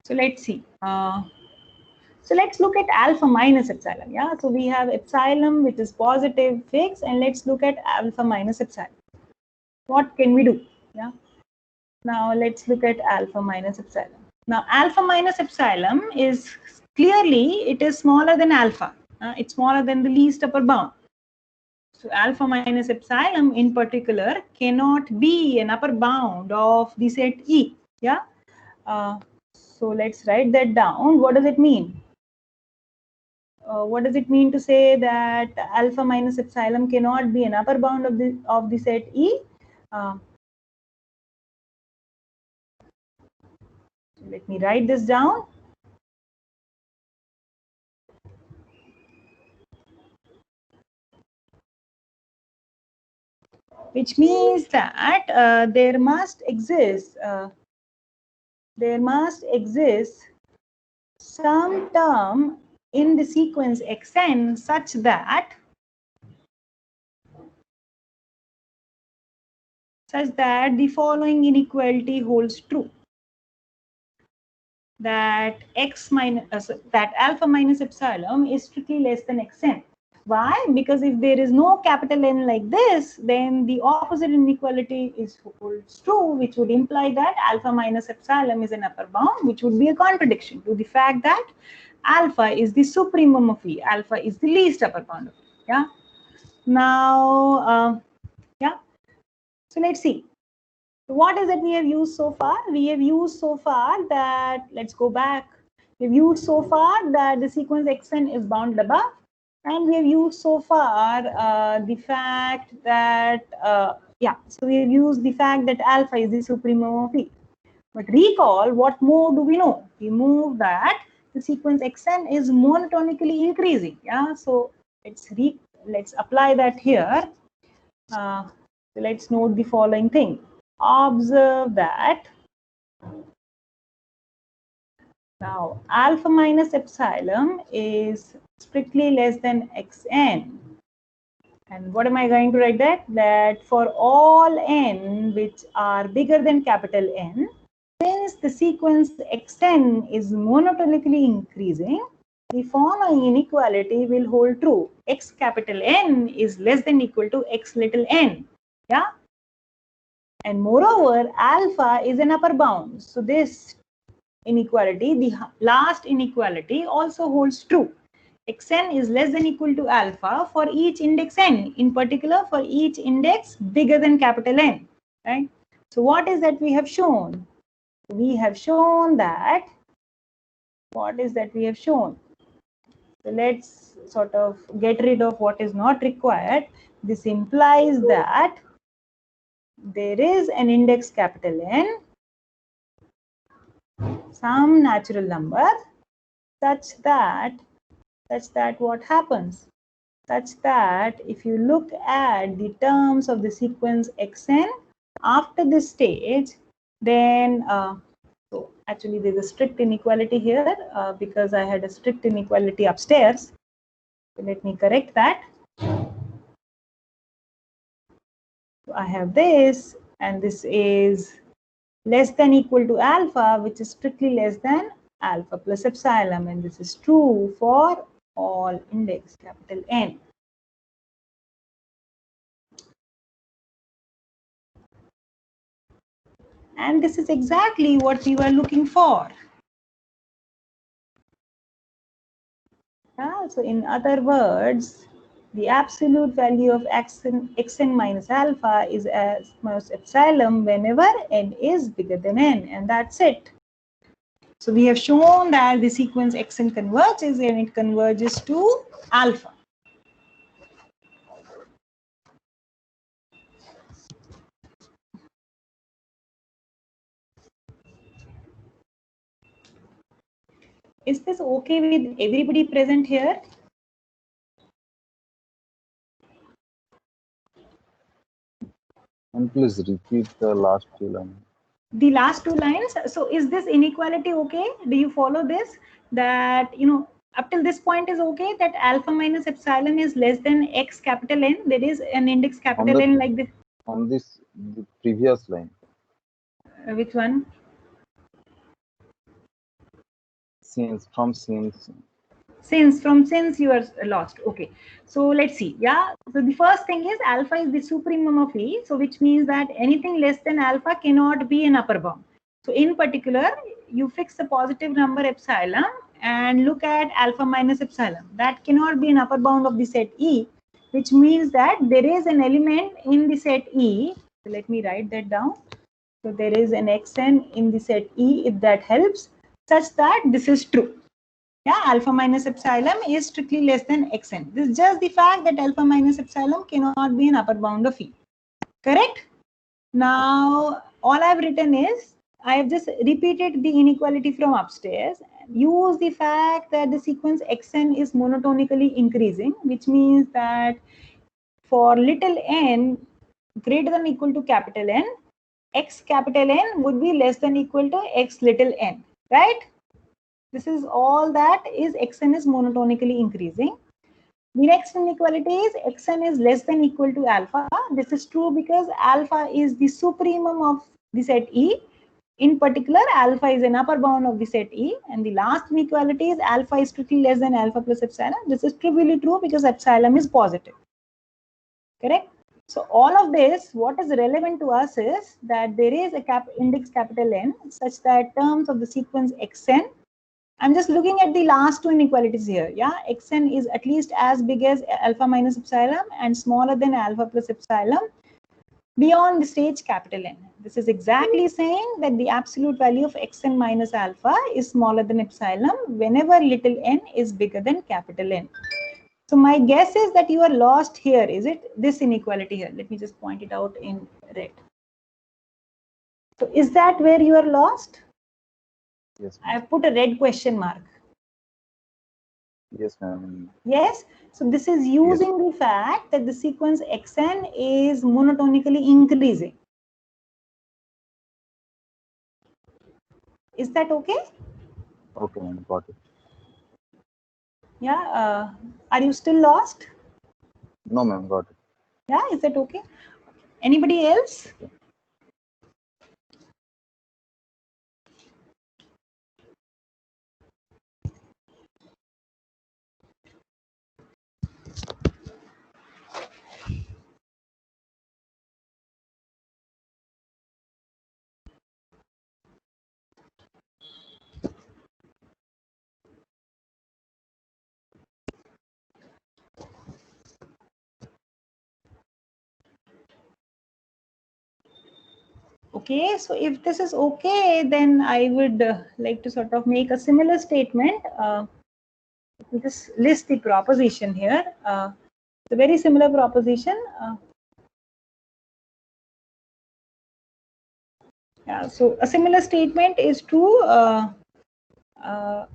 So let's see. So let's look at alpha minus epsilon. Yeah. So we have epsilon, which is positive fixed, and let's look at alpha minus epsilon. What can we do? Yeah. Now let's look at alpha minus epsilon. Now alpha minus epsilon is clearly it is smaller than alpha. It's smaller than the least upper bound. So alpha minus epsilon in particular cannot be an upper bound of the set E. Yeah. So let's write that down. What does it mean? What does it mean to say that alpha minus epsilon cannot be an upper bound of the set E? Let me write this down. Which means that there must exist some term in the sequence xn such that the following inequality holds true, that that alpha minus epsilon is strictly less than xn. Why? Because if there is no capital N like this, then the opposite inequality holds true, which would imply that alpha minus epsilon is an upper bound, which would be a contradiction to the fact that alpha is the supremum of E, alpha is the least upper bound of E. Yeah. Now, yeah. So let's see. What is that we have used so far? We have used so far that, let's go back. We've used so far that the sequence xn is bounded above. And we have used so far the fact that, so we have used the fact that alpha is the supremum of E. But recall, what more do we know? We know that the sequence xn is monotonically increasing. Yeah, so let's apply that here. So let's note the following thing. Observe that now alpha minus epsilon is strictly less than xn. And what am I going to write that? That for all n which are bigger than capital N, since the sequence xn is monotonically increasing, the following inequality will hold true. X capital N is less than equal to x little n. Yeah. And moreover, alpha is an upper bound. So this inequality, the last inequality, also holds true. Xn is less than equal to alpha for each index n, in particular for each index bigger than capital N, right? So what is that we have shown? We have shown that, what is that we have shown? So let's sort of get rid of what is not required. This implies that there is an index capital N, some natural number, such that what happens? Such that if you look at the terms of the sequence xn after this stage, then so actually there's a strict inequality here because I had a strict inequality upstairs. So let me correct that. So I have this, and this is less than equal to alpha, which is strictly less than alpha plus epsilon, and this is true for all index capital N. And this is exactly what we were looking for. Yeah, so in other words, the absolute value of xn minus alpha is as much epsilon whenever n is bigger than n, and that's it. So we have shown that the sequence xn converges and it converges to alpha. Is this okay with everybody present here?
And please repeat the last two lines.
The last two lines. So is this inequality okay? Do you follow this? That, you know, up till this point is okay, that alpha minus epsilon is less than x capital N. There is an index capital N like this.
On this, the previous line.
Which one?
Since, from since.
Since you are lost. Okay. So let's see. Yeah. So the first thing is alpha is the supremum of E. So which means that anything less than alpha cannot be an upper bound. So in particular, you fix the positive number epsilon and look at alpha minus epsilon. That cannot be an upper bound of the set E, which means that there is an element in the set E. So let me write that down. So there is an xn in the set E, if that helps, such that this is true. Yeah, alpha minus epsilon is strictly less than xn. This is just the fact that alpha minus epsilon cannot be an upper bound of E. Correct? Now, all I've written is, I have just repeated the inequality from upstairs. Use the fact that the sequence xn is monotonically increasing, which means that for little n greater than or equal to capital N, x capital N would be less than or equal to x little n, right? This is all that is xn is monotonically increasing. The next inequality is xn is less than or equal to alpha. This is true because alpha is the supremum of the set E. In particular, alpha is an upper bound of the set E. And the last inequality is alpha is strictly less than alpha plus epsilon. This is trivially true because epsilon is positive. Correct? So all of this, what is relevant to us is that there is a index capital N such that terms of the sequence xn. I'm just looking at the last two inequalities here. Yeah, xn is at least as big as alpha minus epsilon and smaller than alpha plus epsilon beyond the stage capital N. This is exactly saying that the absolute value of xn minus alpha is smaller than epsilon whenever little n is bigger than capital N. So my guess is that you are lost here. Is it this inequality here? Let me just point it out in red. So is that where you are lost?
Yes,
I have put a red question mark.
yes, ma'am.
Yes. So this is using the fact that the sequence xn is monotonically increasing. Is that okay?
Okay, ma'am, got it.
Yeah. Are you still lost?
No, ma'am, got it.
Yeah. Is that okay? Anybody else? Okay, so if this is okay, then I would like to sort of make a similar statement. Let me just list the proposition here. It's a very similar proposition. Yeah, so a similar statement is true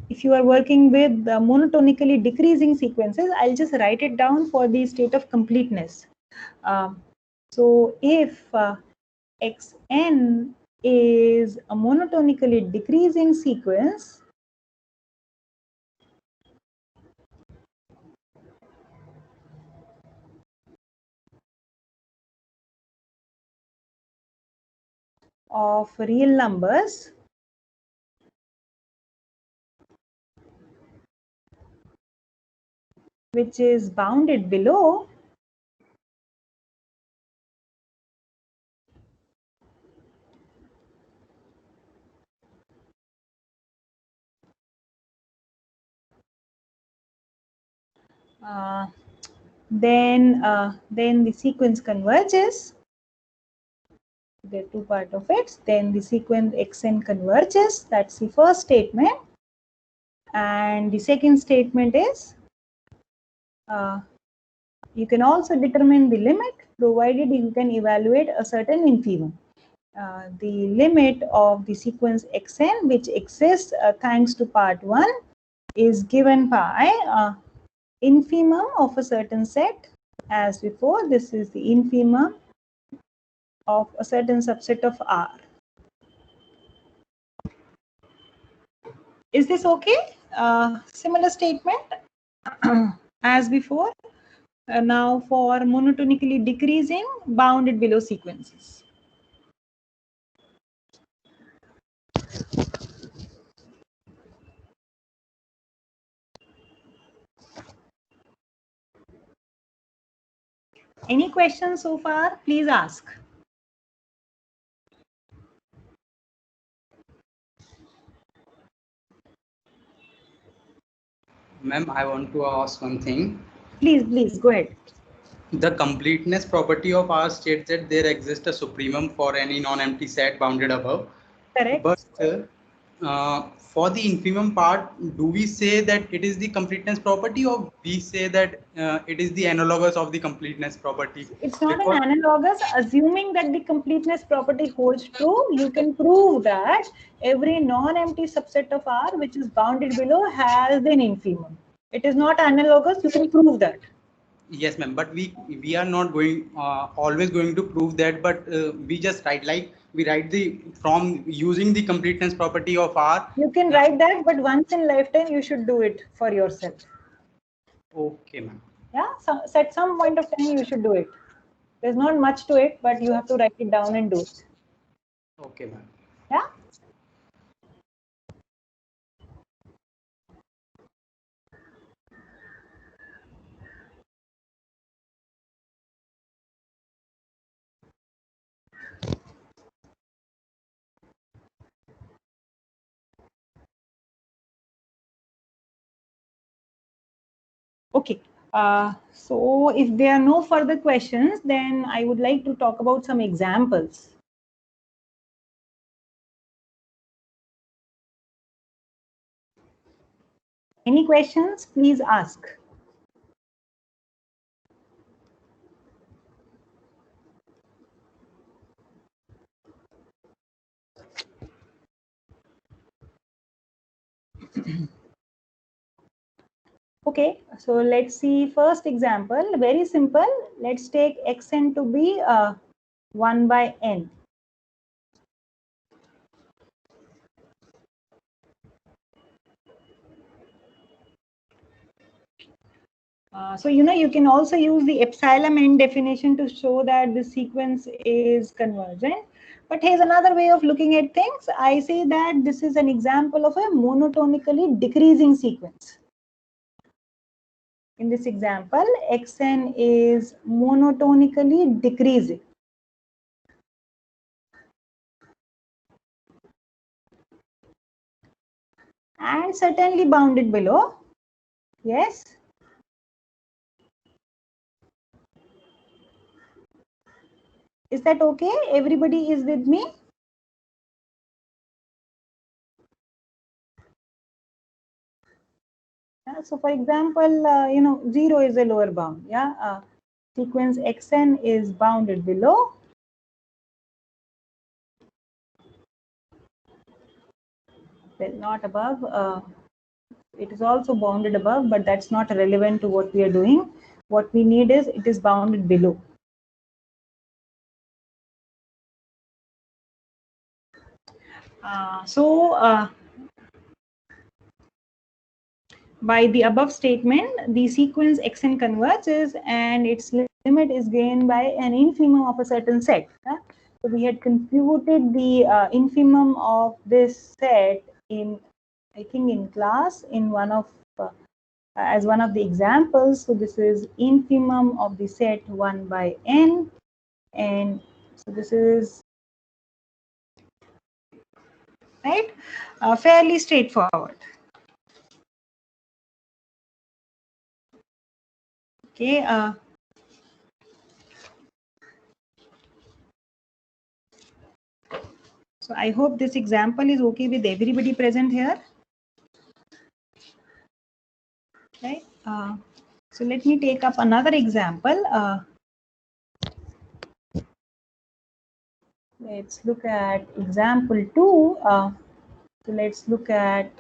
if you are working with monotonically decreasing sequences. I'll just write it down for the state of completeness. So if xn is a monotonically decreasing sequence, of real numbers which is bounded below then the sequence converges There are two parts of it. Then the sequence xn converges. That's the first statement. And the second statement is you can also determine the limit provided you can evaluate a certain infimum. The limit of the sequence xn, which exists thanks to part 1, is given by infimum of a certain set. As before, this is the infimum of a certain subset of R. Is this okay? Similar statement as before. Now for monotonically decreasing bounded below sequences. Any questions so far? Please ask.
Ma'am, I want to ask one thing.
Please go ahead.
The completeness property of R states that there exists a supremum for any non-empty set bounded above.
Correct.
But for the infimum part, do we say that it is the completeness property, or we say that it is the analogous of the completeness property?
It's not an analogous. Assuming that the completeness property holds true, you can prove that every non-empty subset of R which is bounded below has an infimum. It is not analogous. You can prove that.
Yes, ma'am. But we are not going always going to prove that. But we just write, like we write the from using the completeness property of R.
You can write that, but once in lifetime you should do it for yourself.
Okay, ma'am.
Yeah. So at some point of time you should do it. There's not much to it, but you have to write it down and do it.
Okay, ma'am.
Yeah. Okay. So if there are no further questions, then I would like to talk about some examples. Any questions? Please ask. Okay, so let's see first example. Very simple. Let's take xn to be 1 by n. So you can also use the epsilon n definition to show that the sequence is convergent. But here's another way of looking at things. I say that this is an example of a monotonically decreasing sequence. In this example, xn is monotonically decreasing. And certainly bounded below. Yes. Is that okay? Everybody is with me? Yeah, so for example, 0 is a lower bound. Yeah, sequence xn is bounded below. Well, not above. It is also bounded above, but that's not relevant to what we are doing. What we need is it is bounded below. By the above statement, the sequence xn converges and its limit is gained by an infimum of a certain set. So we had computed the infimum of this set in, I think, in class in one of as one of the examples. So this is infimum of the set 1 by n, and so this is right, fairly straightforward. Okay. So I hope this example is okay with everybody present here. Right. So let me take up another example. Let's look at example 2. So let's look at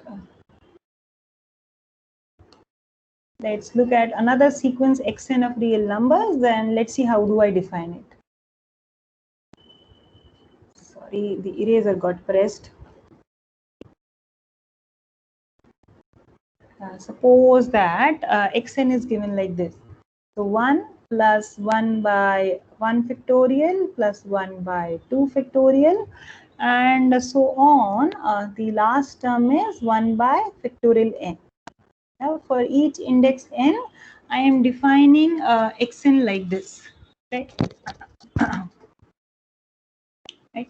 another sequence xn of real numbers. Then let's see how do I define it. Sorry, the eraser got pressed. Suppose that xn is given like this. So 1 plus 1 by 1 factorial plus 1 by 2 factorial and so on. The last term is 1 by factorial n. Now for each index n, I am defining xn like this. Right? Right.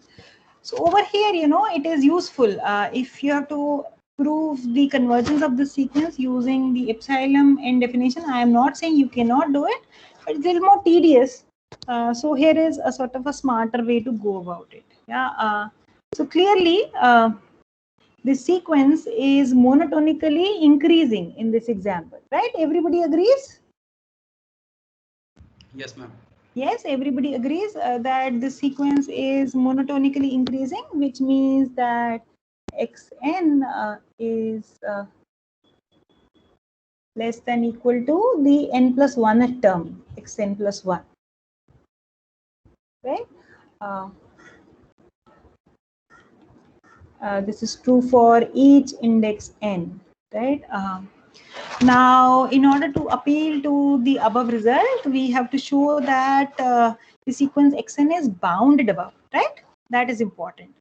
So over here, it is useful if you have to prove the convergence of the sequence using the epsilon n definition. I am not saying you cannot do it, but it's a little more tedious. So here is a sort of a smarter way to go about it. Yeah. So clearly, the sequence is monotonically increasing in this example, right? Everybody agrees?
Yes, ma'am.
Yes, everybody agrees that the sequence is monotonically increasing, which means that xn is less than equal to the n plus 1th term, xn plus 1. Right? This is true for each index n. Right? Now, in order to appeal to the above result, we have to show that the sequence xn is bounded above, right? That is important.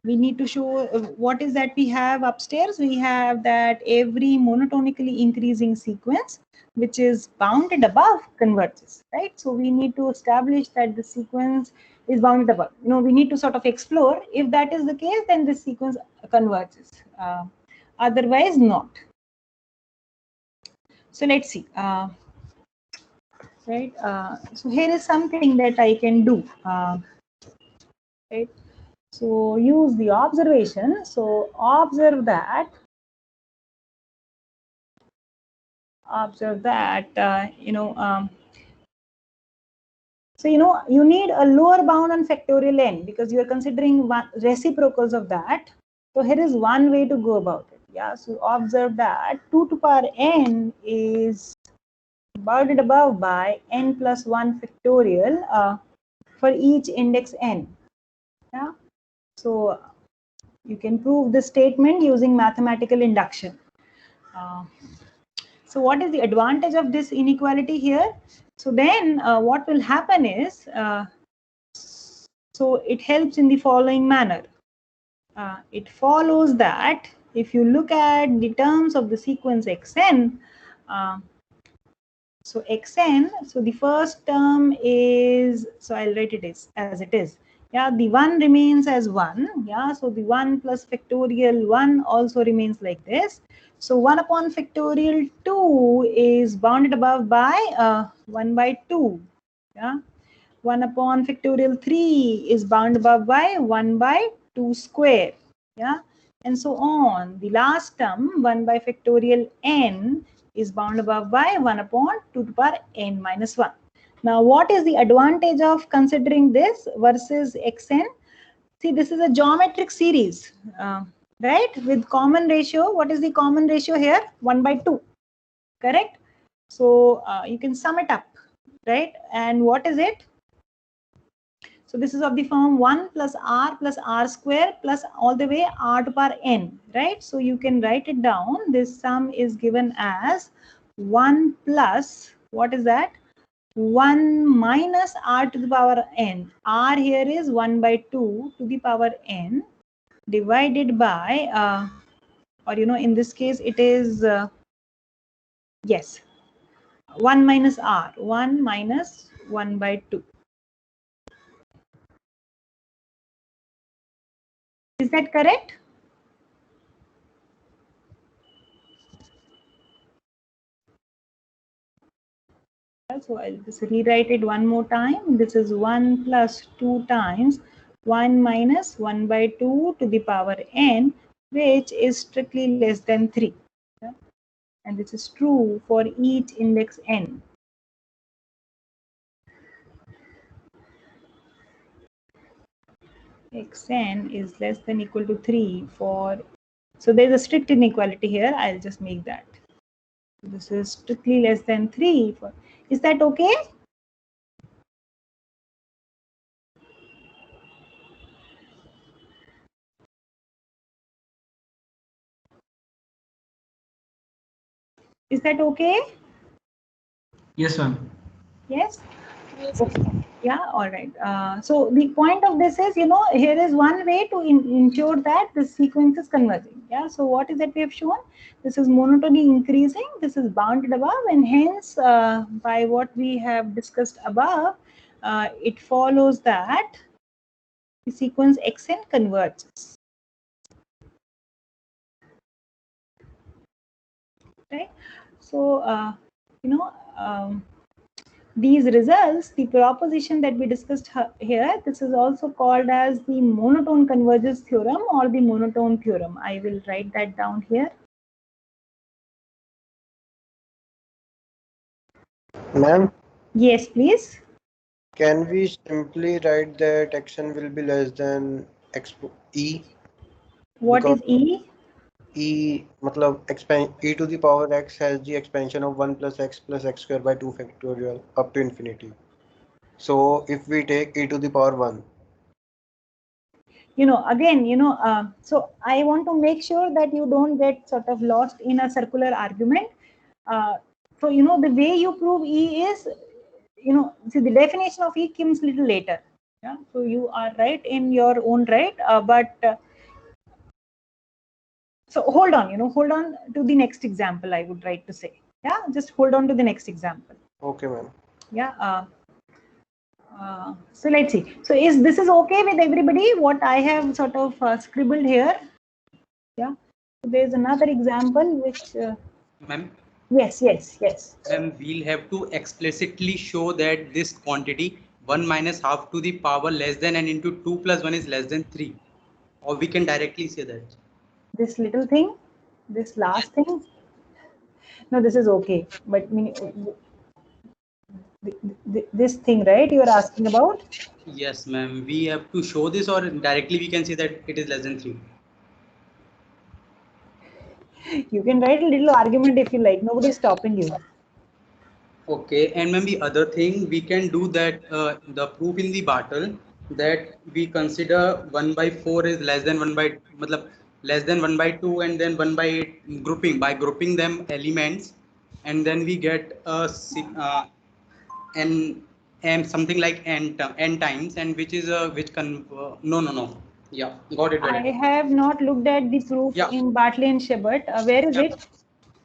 We need to show what is that we have upstairs. We have that every monotonically increasing sequence which is bounded above converges, right? So we need to establish that the sequence is bounded above. We need to sort of explore. If that is the case, then the sequence converges. Otherwise, not. So let's see. Right. So here is something that I can do. Right. So use the observation. So observe that. So you need a lower bound on factorial n because you are considering reciprocals of that. So here is one way to go about it. Yeah. So observe that 2 to the power n is bounded above by n plus 1 factorial for each index n. Yeah. So you can prove the statement using mathematical induction. So what is the advantage of this inequality here? So then what will happen is, so it helps in the following manner. It follows that if you look at the terms of the sequence xn, so xn, so the first term is, so I'll write it as it is. Yeah, the 1 remains as 1. Yeah, so the 1 plus factorial 1 also remains like this. So 1 upon factorial 2 is bounded above by 1 by 2. Yeah, 1 upon factorial 3 is bound above by 1 by 2 square. Yeah, and so on. The last term 1 by factorial n is bound above by 1 upon 2 to the power n minus 1. Now, what is the advantage of considering this versus xn? See, this is a geometric series, right? With common ratio. What is the common ratio here? 1 by 2, correct? So you can sum it up, right? And what is it? So this is of the form 1 plus r square plus all the way r to the power n, right? So you can write it down. This sum is given as 1 plus, what is that? 1 minus r to the power n. R here is 1 by 2 to the power n divided by, or in this case it is, yes, 1 minus r, 1 minus 1 by 2. Is that correct? So I'll just rewrite it one more time. This is 1 plus 2 times 1 minus 1 by 2 to the power n, which is strictly less than 3. Yeah? And this is true for each index n. Xn is less than equal to 3 for, so there's a strict inequality here. I'll just make that. This is strictly less than 3 for, is that okay? Is that okay?
Yes, ma'am.
Yes? Okay. Yeah, all right. So the point of this is, here is one way to ensure that the sequence is converging. Yeah. So what is that we have shown? This is monotony increasing. This is bounded above, and hence, by what we have discussed above, it follows that the sequence Xn converges. Right. So, these results, the proposition that we discussed here, this is also called as the monotone convergence theorem or the monotone theorem. I will write that down here.
Ma'am,
Yes, please.
can we simply write that Xn will be less than E?
What is E?
E, matlab, e to the power x has the expansion of 1 plus x square by 2 factorial up to infinity. So if we take e to the power 1.
Again, so I want to make sure that you don't get sort of lost in a circular argument. So, the way you prove E is, see, the definition of E comes little later. Yeah. So you are right in your own right, so hold on to the next example, I would like to say. Yeah, just hold on to the next example.
Okay, ma'am.
Yeah. So let's see. So this is okay with everybody? What I have sort of scribbled here. Yeah. So there's another example which.
Ma'am.
Yes.
Then we'll have to explicitly show that this quantity 1 minus half to the power less than n into 2 plus 1 is less than 3. Or we can directly say that.
This little thing, this last thing. No, this is okay. But this thing, right, you are asking about?
Yes, ma'am. We have to show this, or directly we can say that it is less than 3.
You can write a little argument if you like. Nobody is stopping you.
Okay, and ma'am, the other thing we can do that the proof in the Bartle that we consider 1 by 4 is less than 1 by less than 1 by 2 and then 1 by 8 grouping by grouping them elements, and then we get a n something like n times, and which is no, yeah, got it.
I have not looked at the proof in Bartley and Shepard. Where is it?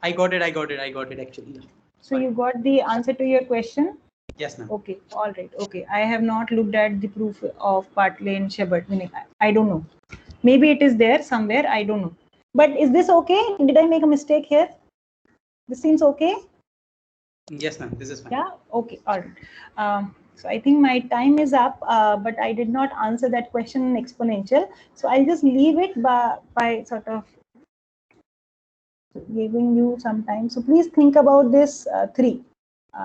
I got it actually.
So you got the answer to your question?
Yes, ma'am.
Okay, all right. Okay, I have not looked at the proof of Bartley and Shepard. Meaning, I don't know. Maybe it is there somewhere. I don't know. But is this okay? Did I make a mistake here? This seems okay?
Yes, ma'am. This is fine.
Yeah. Okay. All right. So I think my time is up, but I did not answer that question in exponential. So I'll just leave it by sort of giving you some time. So please think about this 3.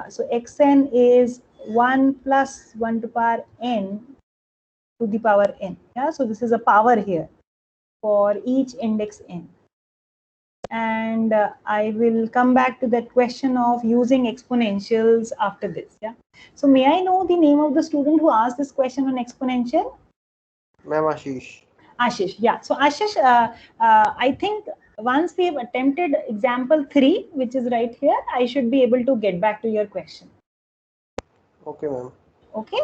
So xn is 1 plus 1 to power n to the power n. Yeah. So this is a power here for each index n. And I will come back to that question of using exponentials after this. Yeah. So may I know the name of the student who asked this question on exponential?
Ma'am, Ashish.
Ashish. Yeah. So Ashish, I think once we have attempted example 3, which is right here, I should be able to get back to your question.
Okay, ma'am.
Okay.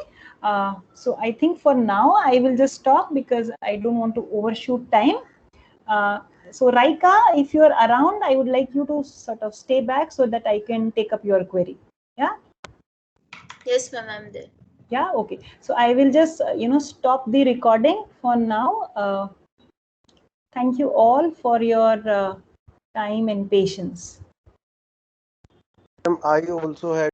So I think for now I will just stop because I don't want to overshoot time. So Raika, if you are around, I would like you to sort of stay back so that I can take up your query. Yeah.
Yes, ma'am, I'm there.
Yeah. Okay. So I will just stop the recording for now. Thank you all for your time and patience.
Ma'am, I also had